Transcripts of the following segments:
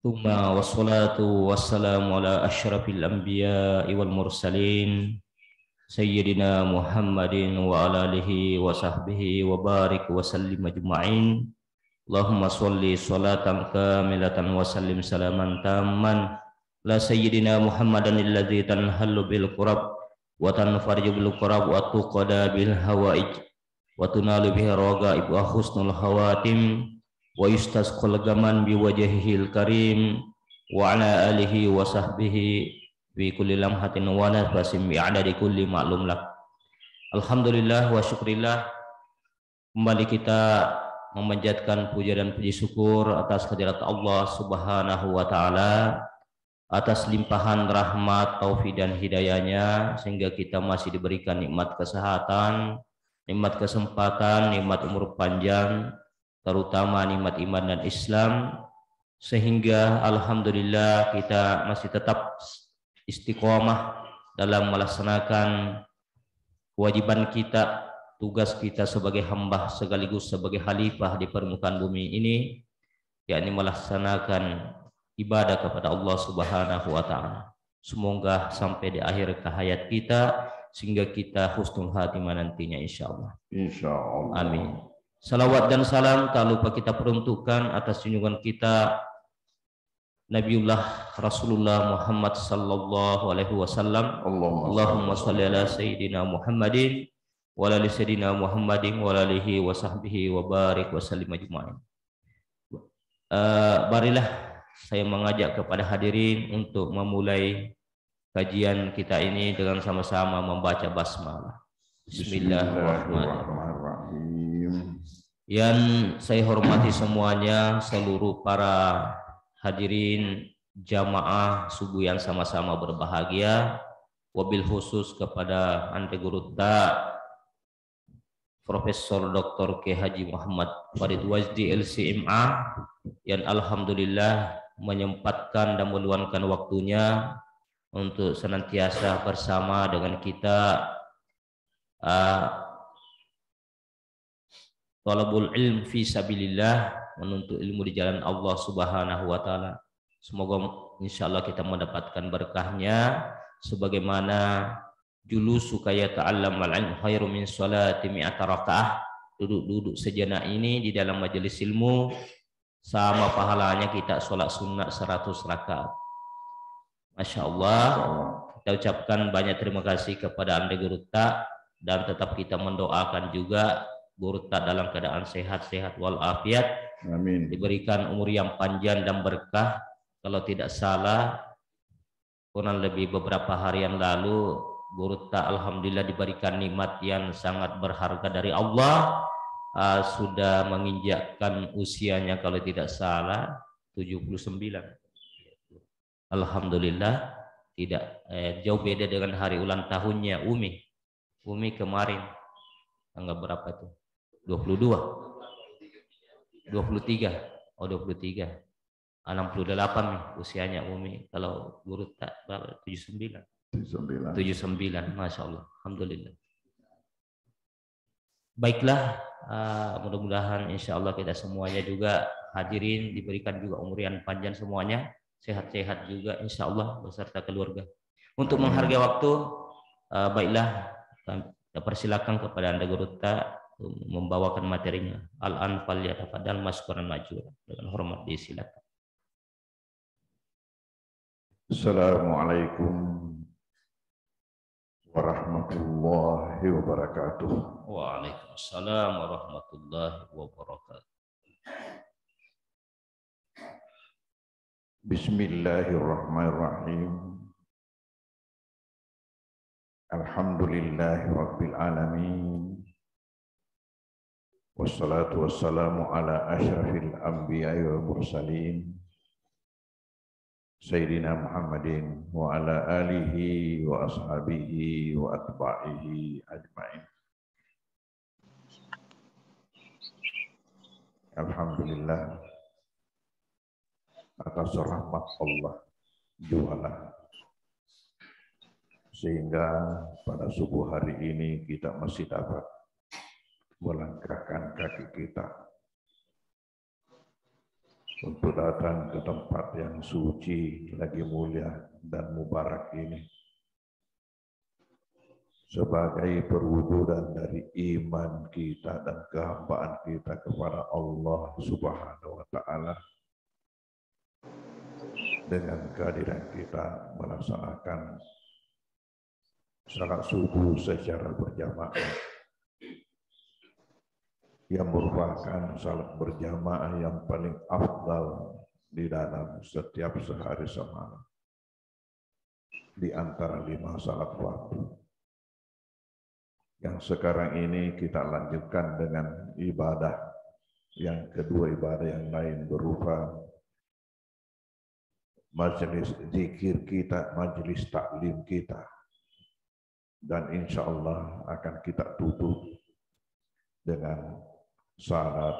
ثم والصلاة والسلام على أشرف الأنبياء والمرسلين سيدنا محمد وعلى آله وصحبه وبارك وسلم أجمعين. اللهم صل صلاة كاملة وسلم سلاما تاما لا سيدنا محمد الذي تنحل بالقرب وتنفرج بالقرب وتقضى بالهوائج وتنال به الرغائب وحسن الخواتم ويستسقى الغمام بوجهه الكريم وعلى آله وصحبه في كل لمحة ونفس بعدد كل معلوم لك. Alhamdulillah wa syukrillah, kembali kita memanjatkan puja dan puji syukur atas kehadirat Allah Subhanahu wa taala, atas limpahan rahmat, taufik dan hidayahnya sehingga kita masih diberikan nikmat kesehatan, nikmat kesempatan, nikmat umur panjang, terutama nikmat iman dan Islam, sehingga alhamdulillah kita masih tetap istiqomah dalam melaksanakan kewajiban kita, tugas kita sebagai hamba sekaligus sebagai khalifah di permukaan bumi ini, yakni melaksanakan ibadah kepada Allah Subhanahu wa taala. Semoga sampai di akhir hayat kita sehingga kita husnul khatimah nantinya insyaallah. Insyaallah. Amin. Salawat dan salam tak lupa kita peruntukkan atas junjungan kita Nabiullah Rasulullah Muhammad sallallahu alaihi wasallam. Allahumma shalli ala sayyidina Muhammadin wa ala sayyidina Muhammadin wa ala alihi wa sahbihi wa barik wa sallim ajma'in. Marilah saya mengajak kepada hadirin untuk memulai kajian kita ini dengan sama-sama membaca basmalah. Bismillahirrahmanirrahim. Yang saya hormati semuanya, seluruh para hadirin jamaah subuh yang sama-sama berbahagia, wabil khusus kepada Ante Gurutta Profesor Dr. K. Haji Muhammad Farid Wajdi LCMA yang alhamdulillah menyempatkan dan meluangkan waktunya untuk senantiasa bersama dengan kita talabul ilm fi sabilillah, menuntut ilmu di jalan Allah Subhanahu wa taala. Semoga insyaallah kita mendapatkan berkahnya sebagaimana julusu kaya ta'allam al-ilm khairu min salati mi'ata rakaah. Duduk-duduk sejenak ini di dalam majelis ilmu sama pahalanya kita sholat sunat 100 rakaat. Masya Allah. Kita ucapkan banyak terima kasih kepada Anda Gurutta dan tetap kita mendoakan juga Gurutta dalam keadaan sehat-sehat walafiat. Amin. Diberikan umur yang panjang dan berkah. Kalau tidak salah, kurang lebih beberapa hari yang lalu Gurutta alhamdulillah diberikan nikmat yang sangat berharga dari Allah. Sudah menginjakkan usianya kalau tidak salah 79. Alhamdulillah tidak jauh beda dengan hari ulang tahunnya Umi kemarin tanggal berapa itu? 22 23 oh 23 68 nih usianya Umi. Kalau Gurutta 79 Masya Allah. Alhamdulillah. Baiklah, mudah-mudahan insya Allah kita semuanya juga hadirin diberikan juga umur yang panjang semuanya, sehat-sehat juga insya Allah beserta keluarga. Untuk menghargai waktu, baiklah kita persilakan kepada Anda Gurutta membawakan materinya. Al-anfal yatafadal maskuran majura. Dengan hormat disilakan. Assalamualaikum warahmatullahi wabarakatuh. Waalaikumsalam warahmatullahi wabarakatuh. Bismillahirrahmanirrahim. Alhamdulillahi rabbil alamin. Wassalatu wassalamu ala asyrafil anbiya'i wal mursalin Sayyidina Muhammadin wa ala alihi wa ashabihi wa atba'ihi ajma'in. Alhamdulillah atas rahmat Allah jualah sehingga pada subuh hari ini kita masih dapat melangkahkan kaki kita untuk datang ke tempat yang suci, lagi mulia dan mubarak ini sebagai perwujudan dari iman kita dan kehambaan kita kepada Allah Subhanahu wa Ta'ala. Dengan kehadiran kita melaksanakan salat subuh secara berjamaah yang merupakan salat berjamaah yang paling afdal di dalam setiap sehari semalam di antara 5 salat fardu. Yang sekarang ini kita lanjutkan dengan ibadah yang kedua, ibadah yang lain berupa majelis zikir kita, majelis taklim kita, dan insya Allah akan kita tutup dengan salat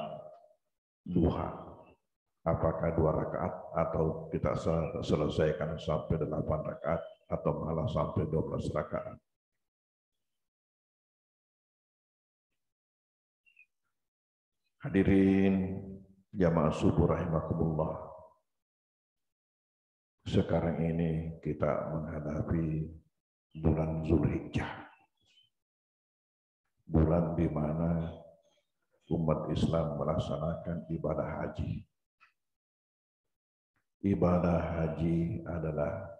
duha. Apakah 2 rakaat atau kita selesaikan sampai 8 rakaat atau malah sampai 12 rakaat. Hadirin jamaah subuh rahimakumullah. Sekarang ini kita menghadapi bulan Zulhijjah. Bulan di mana umat Islam melaksanakan ibadah haji. Ibadah haji adalah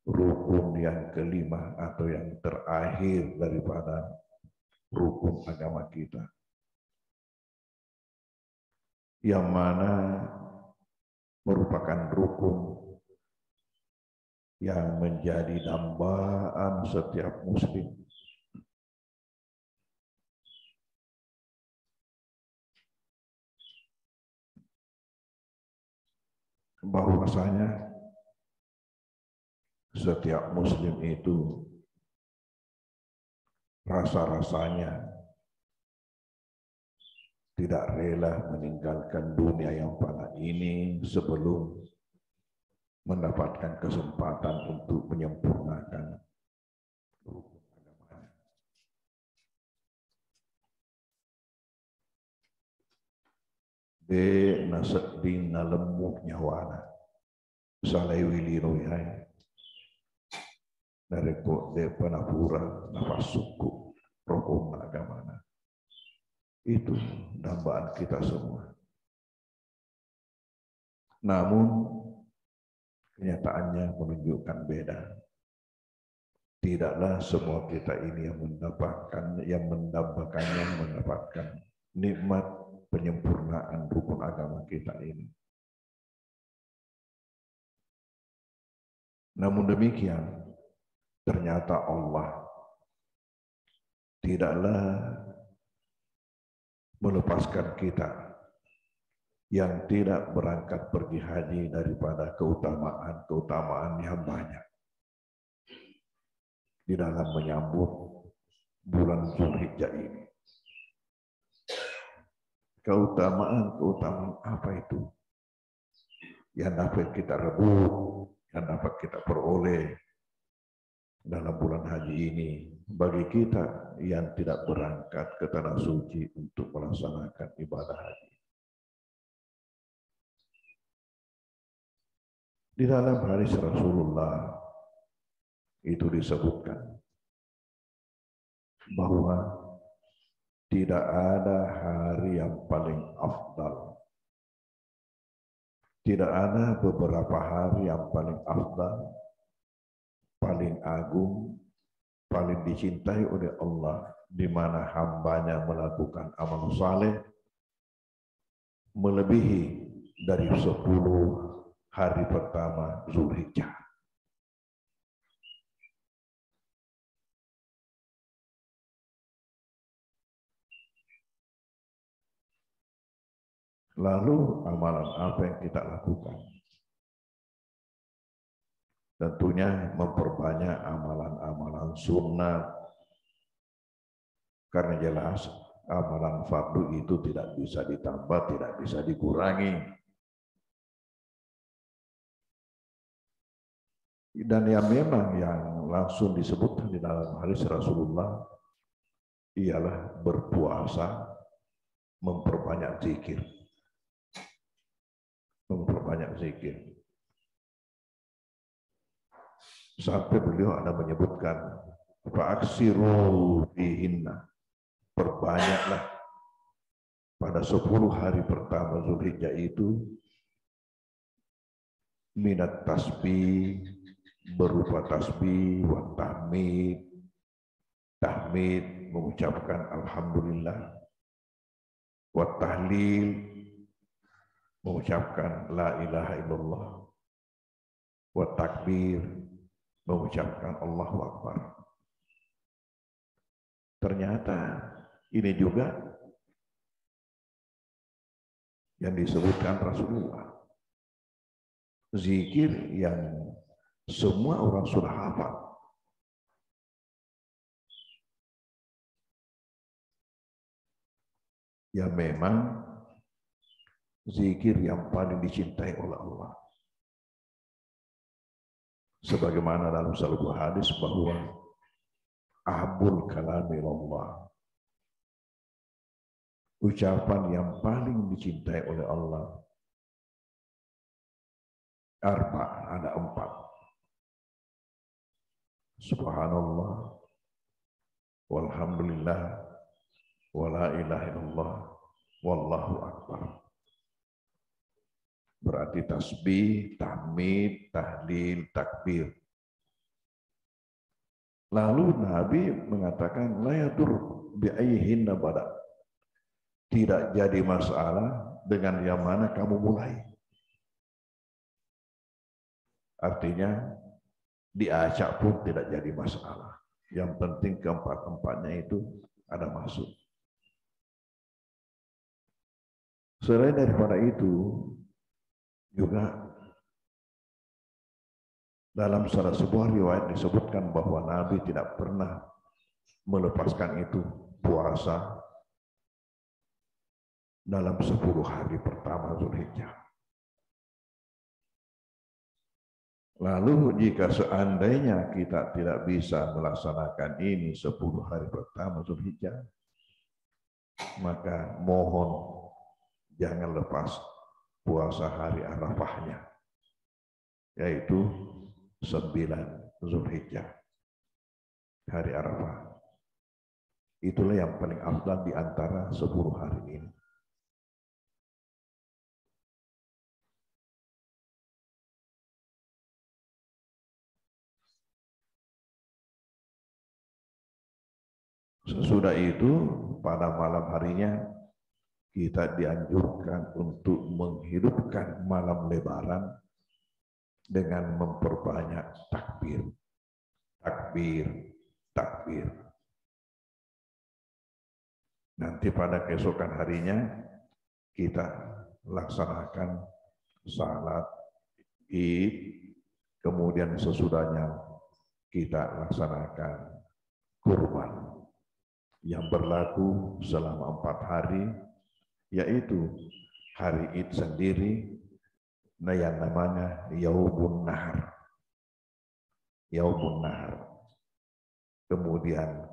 rukun yang kelima atau yang terakhir daripada rukun agama kita. Yang mana merupakan rukun yang menjadi dambaan setiap muslim. Bahwasanya setiap muslim itu rasa-rasanya tidak rela meninggalkan dunia yang fana ini sebelum mendapatkan kesempatan untuk menyempurnakan rukun agamanya. De nasak din nalemuk nyawana salai wili royai dari ko de panapura nafas suku rukun agamana. Itu dambaan kita semua. Namun kenyataannya menunjukkan beda. Tidaklah semua kita ini yang mendapatkan nikmat penyempurnaan rukun agama kita ini. Namun demikian, ternyata Allah tidaklah melepaskan kita yang tidak berangkat pergi haji daripada keutamaan yang banyak di dalam menyambut bulan Zulhijjah ini. Keutamaan apa itu? Yang dapat kita rebut, yang dapat kita peroleh dalam bulan haji ini bagi kita yang tidak berangkat ke tanah suci untuk melaksanakan ibadah haji. Di dalam hadis Rasulullah itu disebutkan bahwa tidak ada hari yang paling afdal. Tidak ada beberapa hari yang paling afdal, paling agung, paling dicintai oleh Allah, di mana hambanya melakukan amal saleh melebihi dari 10 hari pertama Zulhijjah. Lalu amalan apa yang kita lakukan? Tentunya memperbanyak amalan-amalan sunnah. Karena jelas amalan fardu itu tidak bisa ditambah, tidak bisa dikurangi. Dan yang memang yang langsung disebutkan di dalam hadis Rasulullah ialah berpuasa, memperbanyak zikir. zikir. Sampai beliau ada menyebutkan, fa'aksiru fihinna, perbanyaklah pada 10 hari pertama Zulhijjah itu minat tasbih, berupa tasbih, wa tahmid, tahmid mengucapkan alhamdulillah, wa tahlil mengucapkan la ilaha illallah, wa takbir mengucapkan Allahu Akbar. Ternyata ini juga yang disebutkan Rasulullah. Zikir yang semua orang sudah hafal. Ya memang zikir yang paling dicintai oleh Allah. Sebagaimana dalam sebuah hadis bahwa ahabul kalami Allah, ucapan yang paling dicintai oleh Allah, ada 4. Subhanallah, walhamdulillah, wala ilaha illallah, wallahu akbar. Berarti tasbih, tahmid, tahlil, takbir. Lalu Nabi mengatakan la yadur bi ayyihinna bada. Tidak jadi masalah dengan yang mana kamu mulai. Artinya diacak pun tidak jadi masalah. Yang penting keempat-empatnya itu ada masuk. Selain daripada itu, juga dalam salah sebuah riwayat disebutkan bahwa Nabi tidak pernah melepaskan itu puasa dalam 10 hari pertama Zulhijjah. Lalu jika seandainya kita tidak bisa melaksanakan ini 10 hari pertama Zulhijjah, maka mohon jangan lepas puasa hari Arafahnya, yaitu 9 Zulhijjah, hari Arafah. Itulah yang paling afdal di antara 10 hari ini. Sesudah itu, pada malam harinya, kita dianjurkan untuk menghidupkan malam Lebaran dengan memperbanyak takbir. Takbir, takbir. Nanti pada keesokan harinya, kita laksanakan salat Id, kemudian sesudahnya kita laksanakan kurban yang berlaku selama 4 hari, yaitu hari Id sendiri yang namanya Yaumun Nahar. Yaumun Nahar. Kemudian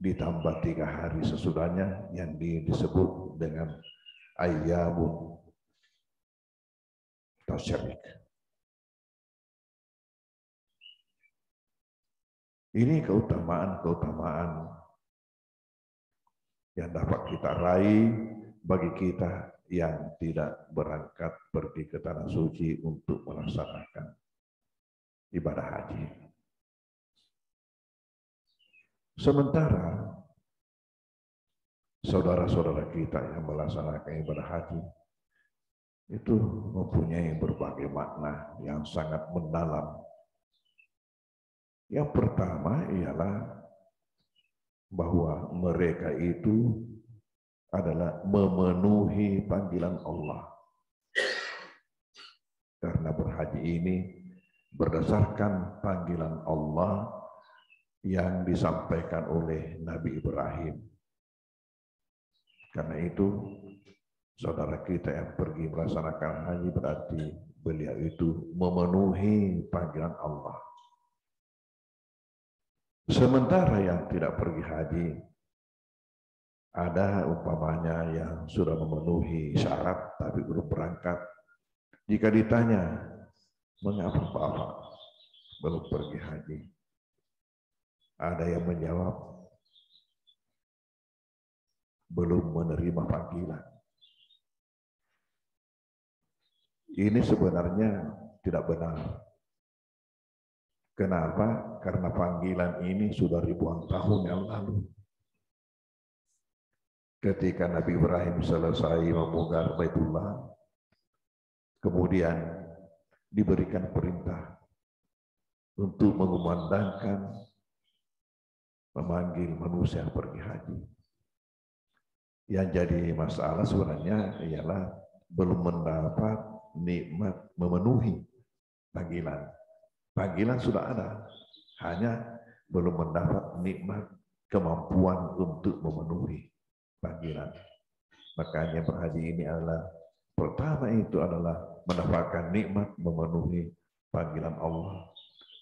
ditambah 3 hari sesudahnya yang disebut dengan Ayyamun Tasyrik. Ini keutamaan-keutamaan yang dapat kita raih bagi kita yang tidak berangkat pergi ke tanah suci untuk melaksanakan ibadah haji. Sementara saudara-saudara kita yang melaksanakan ibadah haji itu mempunyai berbagai makna yang sangat mendalam. Yang pertama ialah bahwa mereka itu adalah memenuhi panggilan Allah. Karena berhaji ini berdasarkan panggilan Allah yang disampaikan oleh Nabi Ibrahim. Karena itu, saudara kita yang pergi melaksanakan haji berarti beliau itu memenuhi panggilan Allah. Sementara yang tidak pergi haji, ada umpamanya yang sudah memenuhi syarat tapi belum berangkat, Jika ditanya, mengapa Bapak belum pergi haji? Ada yang menjawab, belum menerima panggilan. Ini sebenarnya tidak benar. Kenapa? Karena panggilan ini sudah ribuan tahun yang lalu. Ketika Nabi Ibrahim selesai membongkar Baitullah, kemudian diberikan perintah untuk mengumandangkan memanggil manusia pergi haji. Yang jadi masalah sebenarnya ialah belum mendapat nikmat memenuhi panggilan. Panggilan sudah ada, hanya belum mendapat nikmat kemampuan untuk memenuhi panggilan. Makanya berhaji ini adalah pertama itu adalah mendapatkan nikmat memenuhi panggilan Allah.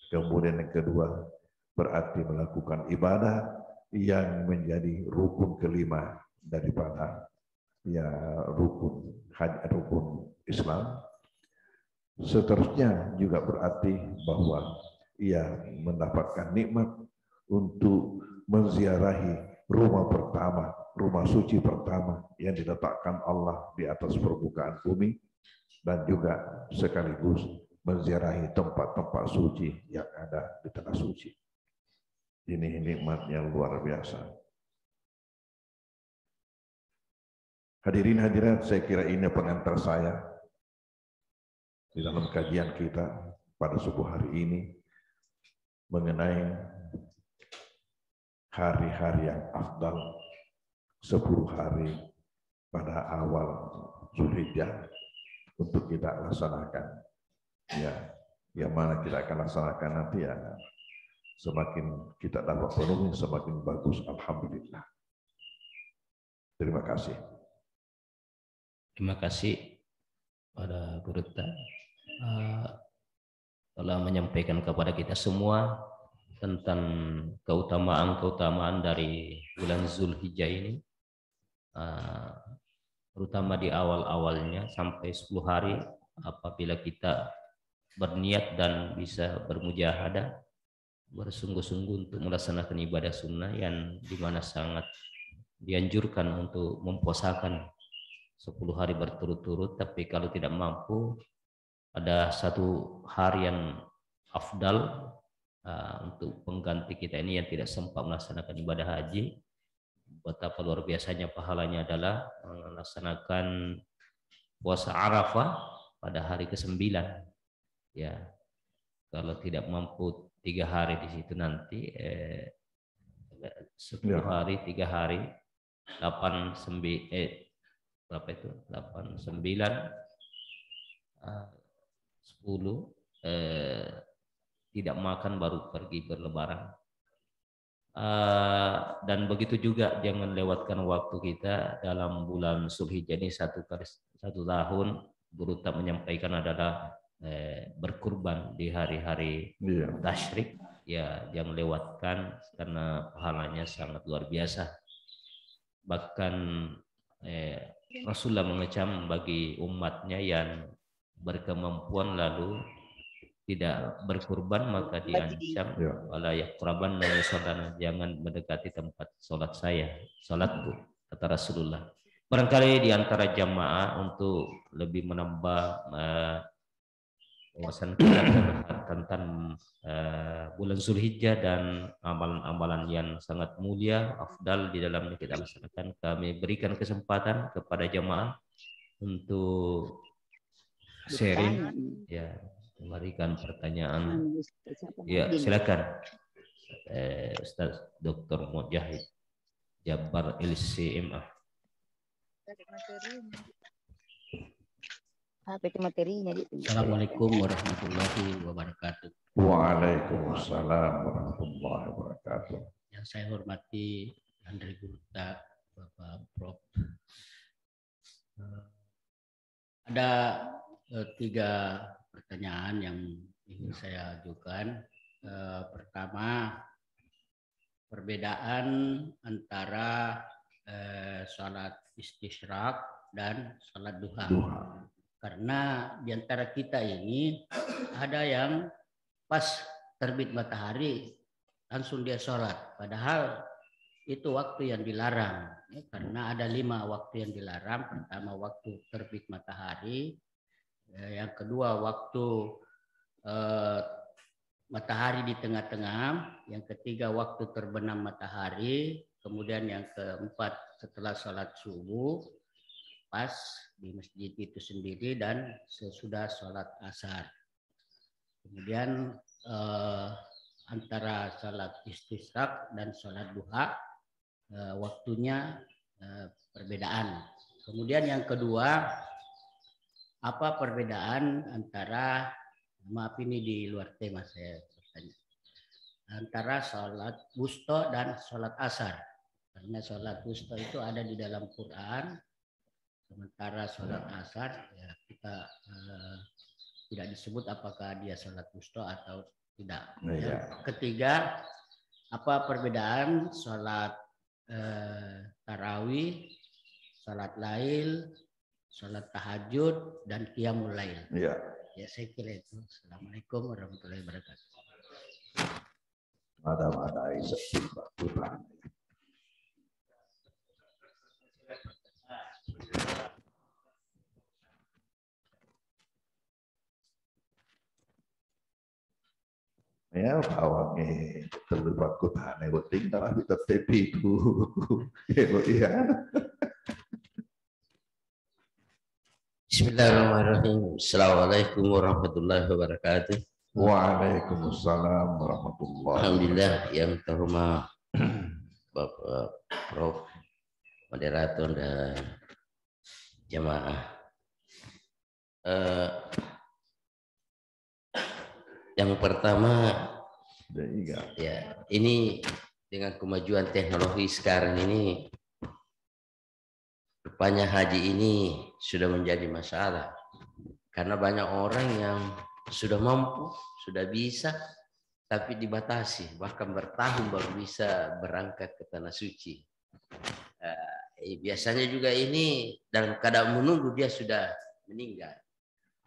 Kemudian yang kedua berarti melakukan ibadah yang menjadi rukun kelima daripada rukun haji, rukun Islam. Seterusnya juga berarti bahwa ia mendapatkan nikmat untuk menziarahi rumah pertama, rumah suci pertama yang diletakkan Allah di atas permukaan bumi, dan juga sekaligus menziarahi tempat-tempat suci yang ada di tanah suci. Ini nikmat yang luar biasa. Hadirin hadirat, saya kira ini pengantar saya di dalam kajian kita pada subuh hari ini mengenai hari-hari yang afdal, 10 hari pada awal Zulhijjah untuk kita laksanakan. Ya, yang mana kita akan laksanakan nanti ya, semakin kita dapat penuhi semakin bagus. Alhamdulillah. Terima kasih. Terima kasih pada Guru telah menyampaikan kepada kita semua tentang keutamaan-keutamaan dari bulan Zulhijjah ini, terutama di awal-awalnya sampai 10 hari apabila kita berniat dan bisa bermujahadah, bersungguh-sungguh untuk melaksanakan ibadah sunnah yang dimana sangat dianjurkan untuk mempuasakan 10 hari berturut-turut. Tapi kalau tidak mampu, ada satu hari yang afdal untuk pengganti kita ini yang tidak sempat melaksanakan ibadah haji. Betapa luar biasanya pahalanya adalah melaksanakan puasa Arafah pada hari ke-9. Ya, kalau tidak mampu 3 hari di situ nanti 10 hari 3 hari 8 9 10 tidak makan baru pergi berlebaran. Dan begitu juga jangan lewatkan waktu kita dalam bulan Zulhijjah ini. satu tahun Guru tak menyampaikan adalah berkurban di hari-hari tasyrik. Ya, jangan lewatkan karena pahalanya sangat luar biasa. Bahkan Rasulullah mengecam bagi umatnya yang berkemampuan lalu tidak berkurban, maka diancam wala yaqraban musallana, jangan mendekati tempat sholat saya, sholatku, kata Rasulullah. Barangkali di antara jamaah untuk lebih menambah wawasan kita tentang bulan Zulhijjah dan amalan-amalan yang sangat mulia, afdal di dalamnya kita laksanakan, kami berikan kesempatan kepada jamaah untuk sharing, ya, memberikan pertanyaan. Ya, silakan Ustaz Dr. Mujahid Jabbar LCMA. Assalamualaikum warahmatullahi wabarakatuh. Waalaikumsalam warahmatullahi wabarakatuh. Yang saya hormati Andri Gurta, Bapak Prof. Ada 3 pertanyaan yang ingin saya ajukan. Pertama, perbedaan antara salat istisyraq dan salat duha. karena di antara kita ini ada yang pas terbit matahari langsung dia sholat, padahal itu waktu yang dilarang, ya, karena ada 5 waktu yang dilarang. Pertama waktu terbit matahari, yang kedua waktu matahari di tengah-tengah, yang ketiga waktu terbenam matahari, kemudian yang keempat setelah sholat subuh pas di masjid itu sendiri, dan sesudah sholat asar. Kemudian antara sholat istisqa dan sholat duha waktunya perbedaan. Kemudian yang kedua, apa perbedaan antara, maaf ini di luar tema saya bertanya, antara sholat wusta dan sholat asar? Karena sholat wusta itu ada di dalam Quran, sementara sholat asar ya kita tidak disebut apakah dia sholat wusta atau tidak. Yang ketiga, apa perbedaan sholat tarawih, sholat lail, sholat tahajud, dan qiyamul lail? Ya, saya kira itu. Assalamualaikum warahmatullahi wabarakatuh. ada Tuhan. Ya, bawangnya terlibat kutane penting tapi tetap itu. Ya. Bismillahirrahmanirrahim. Assalamualaikum warahmatullahi wabarakatuh. Waalaikumsalam warahmatullahi Alhamdulillah wabarakatuh. yang terhormat Bapak Prof, moderator dan jamaah. Yang pertama, ya ini dengan kemajuan teknologi sekarang ini, rupanya haji ini sudah menjadi masalah karena banyak orang yang sudah mampu, sudah bisa, tapi dibatasi, bahkan bertahun baru bisa berangkat ke tanah suci. Biasanya juga ini dalam keadaan menunggu dia sudah meninggal.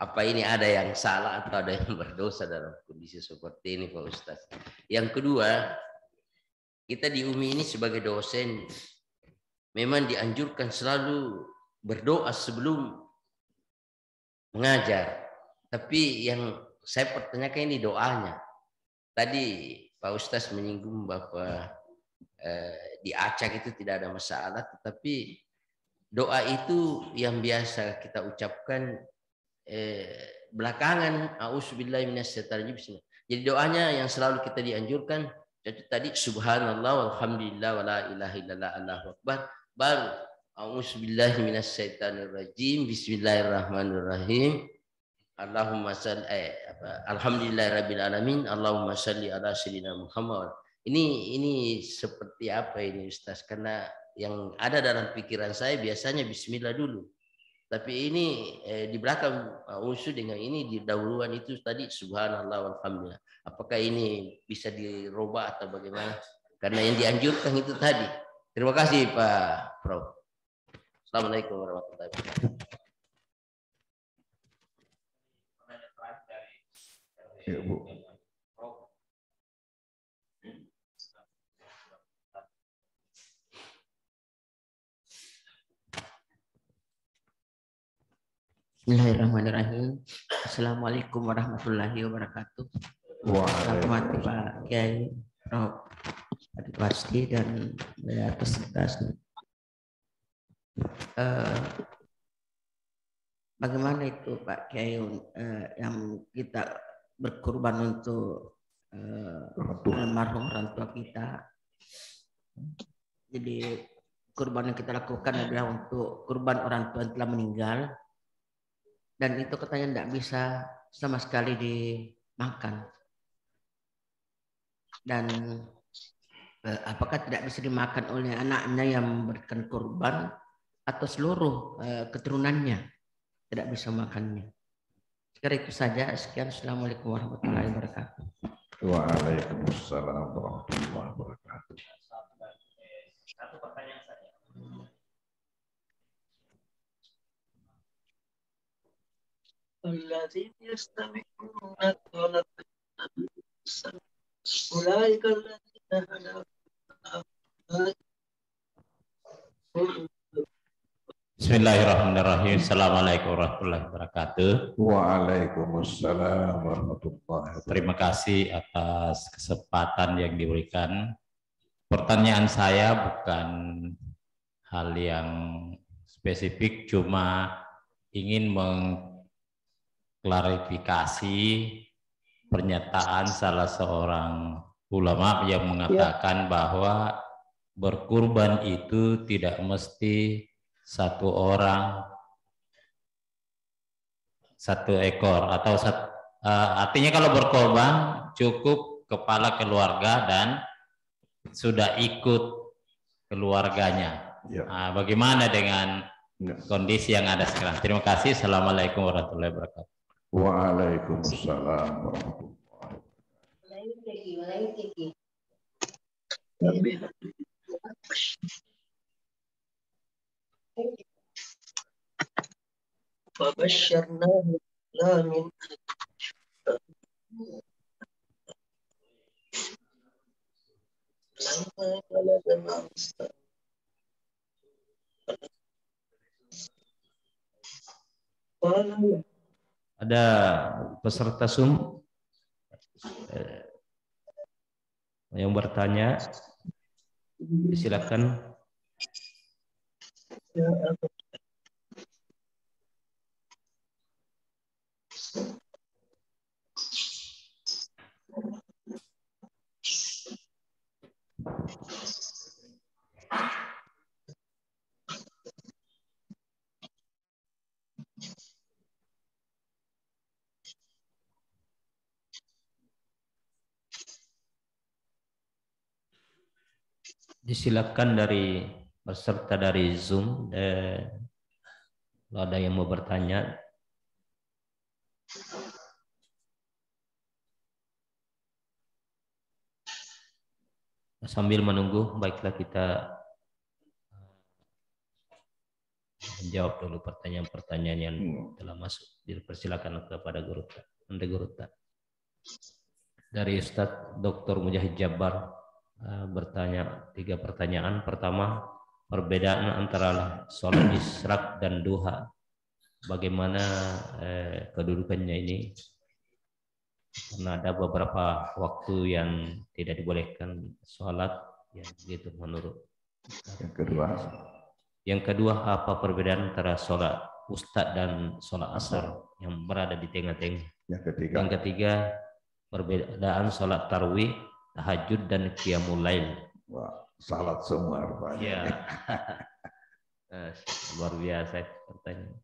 Apa ini ada yang salah atau ada yang berdosa dalam kondisi seperti ini, Pak Ustaz? Yang kedua, kita di UMI ini sebagai dosen memang dianjurkan selalu berdoa sebelum mengajar. Tapi yang saya pertanyakan ini doanya. Tadi Pak Ustaz menyinggung bahwa di Aceh itu tidak ada masalah, tetapi doa itu yang biasa kita ucapkan belakangan, a'udzubillahi minasyaitonir rajim. Jadi doanya yang selalu kita dianjurkan tadi subhanallah walhamdulillah wala ilaha illallah allahu akbar, baru a'udzubillahi minasyaitonir rajim bismillahirrahmanirrahim Allahumma shalli alhamdulillahirabbil alamin Allahumma shalli ala sayyidina Muhammad. Ini seperti apa ini Ustaz? Karena yang ada dalam pikiran saya biasanya bismillah dulu. Tapi ini di belakang usul dengan ini di dahuluan itu tadi subhanallah walhamdulillah. Apakah ini bisa dirubah atau bagaimana? Karena yang dianjurkan itu tadi. Terima kasih Pak Prof. Assalamualaikum warahmatullahi wabarakatuh. Ya, Bu. Bismillahirrahmanirrahim. Assalamualaikum warahmatullahi wabarakatuh. Selamat Pak Kiai, Prof. Adik Pasti dan peserta. Bagaimana itu Pak Kiai yang kita berkurban untuk almarhum orang tua kita? Jadi kurban yang kita lakukan adalah untuk kurban orang tua yang telah meninggal. Dan itu katanya tidak bisa sama sekali dimakan. Dan apakah tidak bisa dimakan oleh anaknya yang memberikan kurban atau seluruh keturunannya tidak bisa makannya? Sekarang itu saja. Sekian. Assalamualaikum warahmatullahi wabarakatuh. Waalaikumsalam warahmatullahi wabarakatuh. Satu pertanyaan saja. الذين يستمعون القول أولئك الذين هداهم Bismillahirrahmanirrahim. Assalamualaikum warahmatullahi wabarakatuh. Waalaikumsalam warahmatullahi wabarakatuh. Terima kasih atas kesempatan yang diberikan. Pertanyaan saya bukan hal yang spesifik, cuma ingin mengklarifikasi pernyataan salah seorang ulama yang mengatakan bahwa berkurban itu tidak mesti satu orang, satu ekor, atau artinya kalau berkorban cukup kepala keluarga dan sudah ikut keluarganya. Ya. Nah, bagaimana dengan kondisi yang ada sekarang? Terima kasih. Assalamualaikum warahmatullahi wabarakatuh. Waalaikumsalam warahmatullahi wabarakatuh. فبشرناه بغلام لما بلغ معه السعي Ada peserta Zoom yang bertanya, silakan. Disilakan dari peserta dari Zoom, kalau ada yang mau bertanya. Sambil menunggu, baiklah kita menjawab dulu pertanyaan-pertanyaan yang telah masuk. Dipersilakan kepada Guru Ta. Dari Ustadz Dr. Mujahid Jabbar bertanya 3 pertanyaan. Pertama, perbedaan antara sholat isyraq dan duha. Bagaimana kedudukannya ini? Karena ada beberapa waktu yang tidak dibolehkan sholat, ya begitu menurut. Yang kedua, apa perbedaan antara sholat ustad dan sholat asar yang berada di tengah-tengah? Yang ketiga, perbedaan sholat tarwih, tahajud dan qiyamul lail. Wah, salat semua rupanya. Ya. Luar biasa pertanyaan.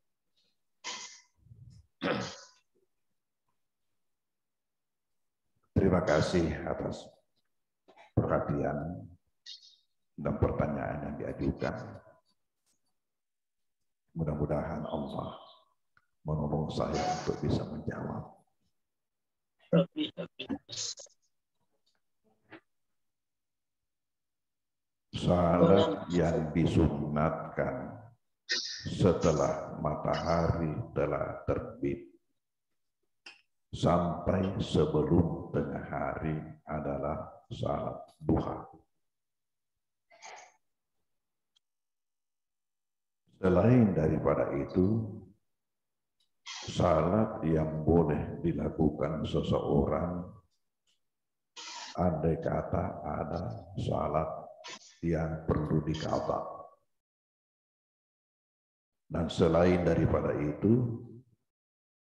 Terima kasih atas perhatian dan pertanyaan yang diajukan. Mudah-mudahan Allah menolong saya untuk bisa menjawab. Salat yang disunatkan setelah matahari telah terbit sampai sebelum tengah hari adalah salat duha. Selain daripada itu, salat yang boleh dilakukan seseorang andai kata ada salat yang perlu diqadha. Dan selain daripada itu,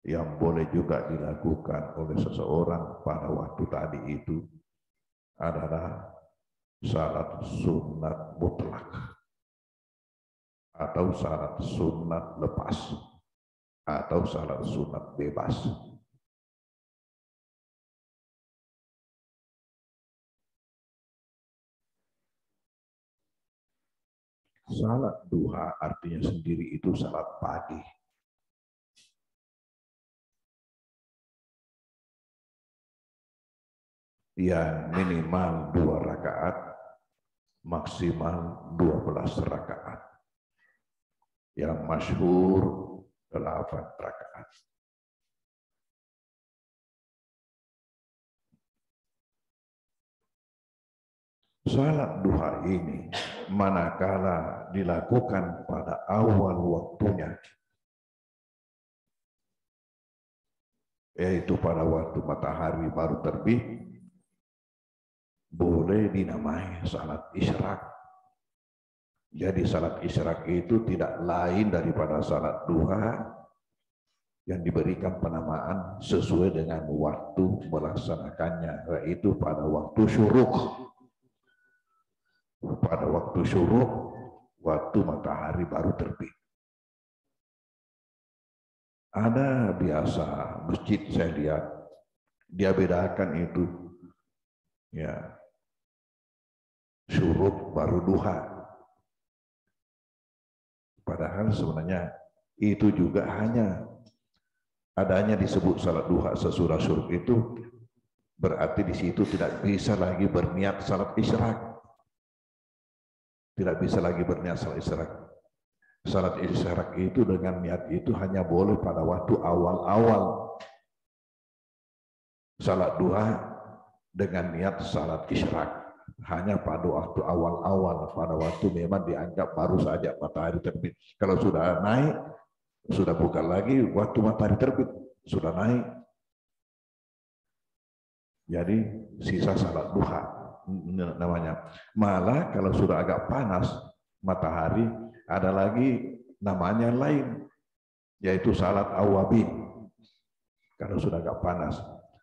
yang boleh juga dilakukan oleh seseorang pada waktu tadi itu adalah salat sunat mutlak atau salat sunat lepas atau salat sunat bebas. Salat duha artinya sendiri itu salat pagi. Yang minimal 2 rakaat, maksimal 12 rakaat. Yang masyhur 8 rakaat. Salat duha ini manakala dilakukan pada awal waktunya, yaitu pada waktu matahari baru terbit, boleh dinamai salat isyraq. Jadi salat isyraq itu tidak lain daripada salat duha yang diberikan penamaan sesuai dengan waktu melaksanakannya, yaitu pada waktu syuruk. Pada waktu syuruk, waktu matahari baru terbit. Ada biasa masjid saya lihat, dia bedakan itu, ya, syuruk baru duha. Padahal sebenarnya itu juga hanya adanya disebut salat duha sesudah syuruk itu berarti di situ tidak bisa lagi berniat salat isyraq. Tidak bisa lagi berniat salat isyraq. Salat isyraq itu dengan niat itu hanya boleh pada waktu awal-awal. Salat duha dengan niat salat isyraq hanya pada waktu awal-awal, pada waktu memang dianggap baru saja matahari terbit. Kalau sudah naik, sudah bukan lagi waktu matahari terbit, sudah naik. Jadi sisa salat duha namanya. Malah kalau sudah agak panas matahari, ada lagi namanya lain, yaitu salat awabin. Kalau sudah agak panas,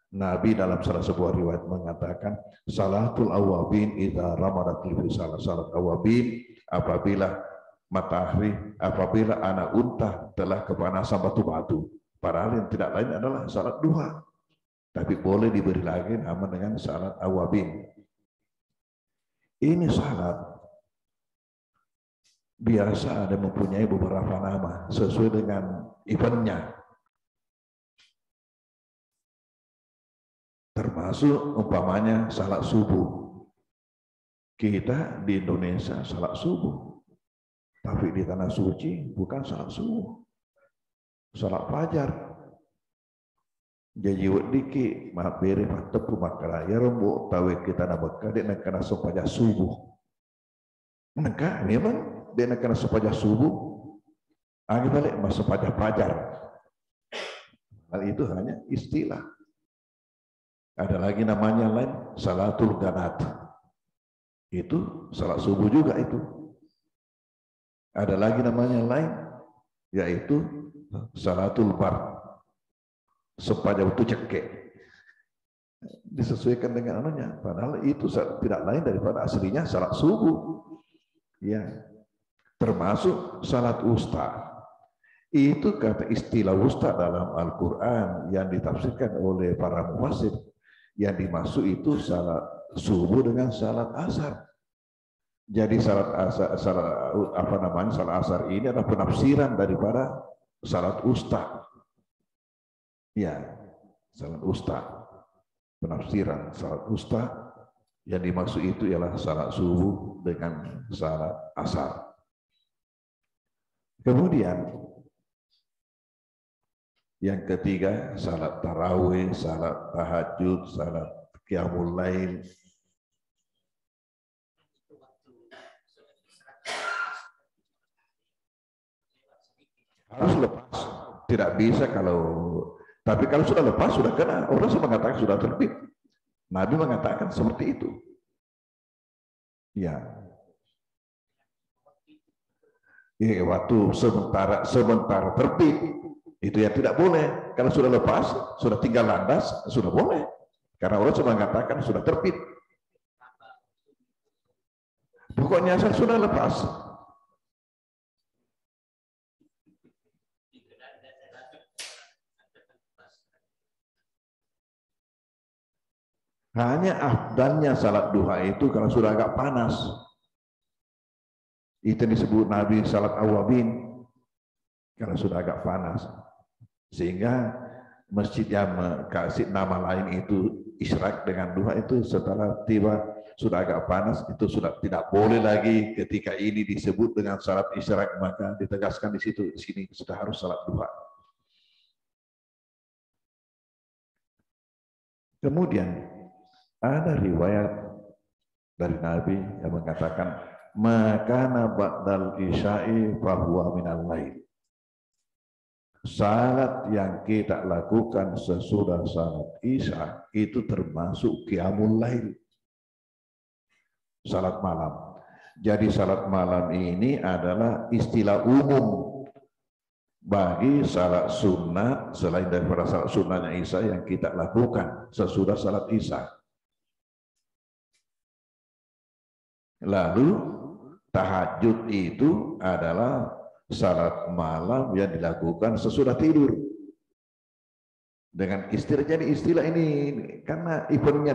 Nabi dalam salah sebuah riwayat mengatakan salatul awabin idza ramadatil fisal. Salat awabin apabila matahari, apabila anak unta telah kepanasan batu-batu. Padahal yang tidak lain adalah salat duha, tapi boleh diberi lagi nama dengan salat awabin. Ini salat biasa ada mempunyai beberapa nama sesuai dengan eventnya. Termasuk umpamanya salat subuh. Kita di Indonesia salat subuh, tapi di tanah suci bukan salat subuh, salat fajar. Jadi diki maaf beri tepu makala ya rombo tawe kita na bekade na kana sopaja subuh. Maka memang dia na kana sopaja subuh agi balik masuk sopaja fajar. Hal itu hanya istilah. Ada lagi namanya lain salatul ganat. Itu salat subuh juga itu. Ada lagi namanya lain yaitu salatul bar. Sepanjang waktu cekek disesuaikan dengan namanya, padahal itu tidak lain daripada aslinya salat subuh. Ya, termasuk salat wusta. Itu kata istilah wusta dalam Al-Quran yang ditafsirkan oleh para mufassir. Yang dimaksud itu salat subuh dengan salat asar. Jadi salat asar, salat asar ini adalah penafsiran daripada salat wusta. Ya, salat wusta, penafsiran salat wusta yang dimaksud itu ialah salat subuh dengan salat asar. Kemudian yang ketiga salat tarawih, salat tahajud, salat qiyamul lail. Harus lepas, tidak bisa tapi kalau sudah lepas, sudah kena. Orang mengatakan sudah terbit. Nabi mengatakan seperti itu. Ya. Waktu sementara terbit, itu yang tidak boleh. Kalau sudah lepas, sudah tinggal landas, sudah boleh. Karena orang mengatakan sudah terbit. Pokoknya asal sudah lepas. Hanya afdalnya salat duha itu kalau sudah agak panas. Itu disebut Nabi salat awabin. Kalau sudah agak panas. Sehingga masjid yang kasih nama lain itu isyraq dengan duha itu setelah tiba sudah agak panas itu sudah tidak boleh lagi ketika ini disebut dengan salat isyraq, maka ditegaskan di sini sudah harus salat duha. Kemudian ada riwayat dari Nabi yang mengatakan makana ba'dal isya'i fahuwa minal lail. Salat yang kita lakukan sesudah salat isya itu termasuk qiyamul lail, salat malam. Jadi salat malam ini adalah istilah umum bagi salat sunat selain daripada salat sunatnya isya yang kita lakukan sesudah salat isya. Lalu tahajud itu adalah salat malam yang dilakukan sesudah tidur. Dengan istilah, jadi istilah ini karena eventnya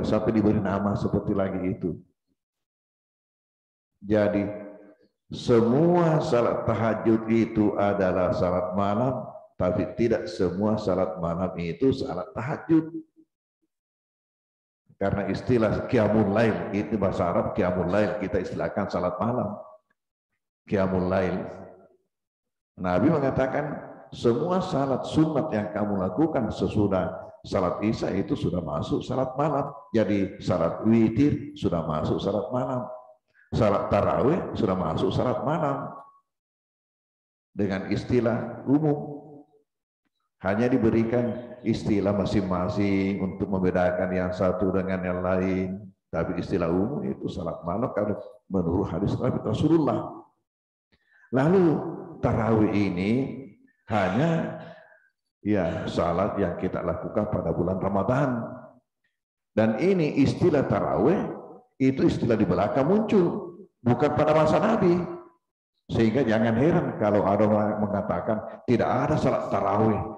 sampai diberi nama seperti lagi itu. Jadi semua salat tahajud itu adalah salat malam, tapi tidak semua salat malam itu salat tahajud. Karena istilah qiyamul lail itu bahasa Arab, qiyamul lail kita istilahkan salat malam. Qiyamul lail. Nabi mengatakan semua salat sunat yang kamu lakukan sesudah salat isya itu sudah masuk salat malam. Jadi salat witir sudah masuk salat malam. Salat tarawih sudah masuk salat malam. Dengan istilah umum. Hanya diberikan istilah masing-masing untuk membedakan yang satu dengan yang lain. Tapi istilah umum itu salat malam karena menurut hadis Rasulullah. Lalu tarawih ini hanya ya salat yang kita lakukan pada bulan Ramadan. Dan ini istilah tarawih itu istilah di belakang muncul, bukan pada masa Nabi. Sehingga jangan heran kalau ada orang mengatakan tidak ada salat tarawih.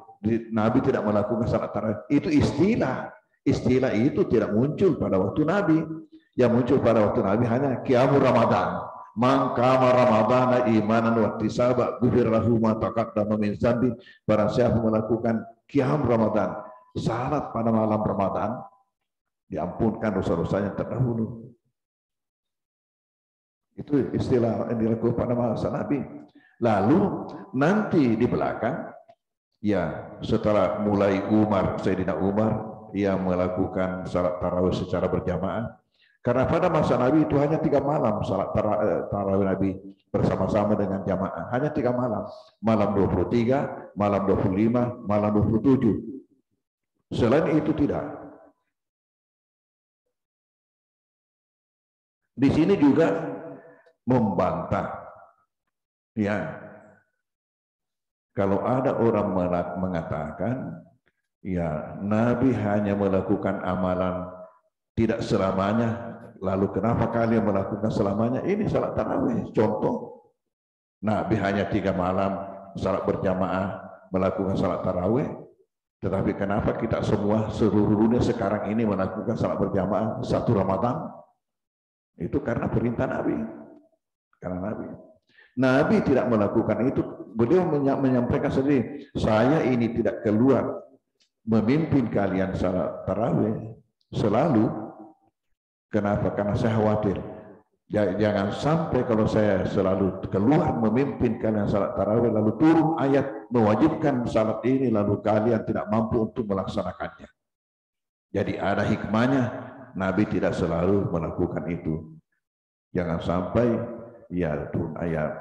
Nabi tidak melakukan salat tarawih. Itu istilah. Istilah itu tidak muncul pada waktu Nabi. Yang muncul pada waktu Nabi hanya qiyamul Ramadan. Man qama ramadhana imanan wa ihtisaban ghufira lahu ma taqaddama min dzambi. Barang siapa melakukan qiyam Ramadan, salat pada malam Ramadan, diampunkan dosa-dosanya terdahulu. Itu istilah yang dilakukan pada masa Nabi. Lalu nanti di belakang, ya setelah mulai Sayyidina Umar yang melakukan salat tarawih secara berjamaah. Karena pada masa Nabi itu hanya 3 malam salat tarawih Nabi bersama-sama dengan jamaah. Hanya 3 malam. Malam 23, malam 25, malam 27. Selain itu tidak. Di sini juga membantah. Ya. Kalau ada orang mengatakan, ya Nabi hanya melakukan amalan tidak selamanya, lalu kenapa kalian melakukan selamanya? Ini salat tarawih, contoh. Nabi hanya 3 malam salat berjamaah melakukan salat tarawih, tetapi kenapa kita semua seluruh dunia sekarang ini melakukan salat berjamaah 1 Ramadan? Itu karena perintah Nabi. Karena Nabi tidak melakukan itu. Beliau menyampaikan sendiri, saya ini tidak keluar memimpin kalian salat tarawih selalu. Kenapa? Karena saya khawatir. Jangan sampai kalau saya selalu keluar memimpin kalian salat tarawih lalu turun ayat mewajibkan salat ini lalu kalian tidak mampu untuk melaksanakannya. Jadi ada hikmahnya. Nabi tidak selalu melakukan itu. Jangan sampai ya turun ayat.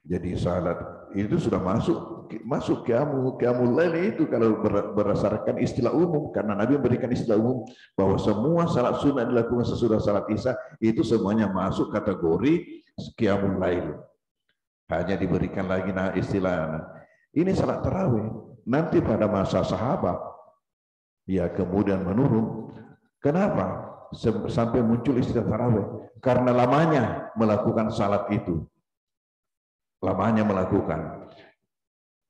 Jadi salat itu sudah masuk qiyamul lail itu kalau berdasarkan istilah umum, karena Nabi memberikan istilah umum bahwa semua salat sunat dilakukan sesudah salat isya itu semuanya masuk kategori qiyamul lail. Hanya diberikan lagi istilah ini salat tarawih. Nanti pada masa sahabat ya kemudian menurun. Kenapa sampai muncul istilah tarawih? Karena lamanya melakukan salat itu. Lamanya melakukan.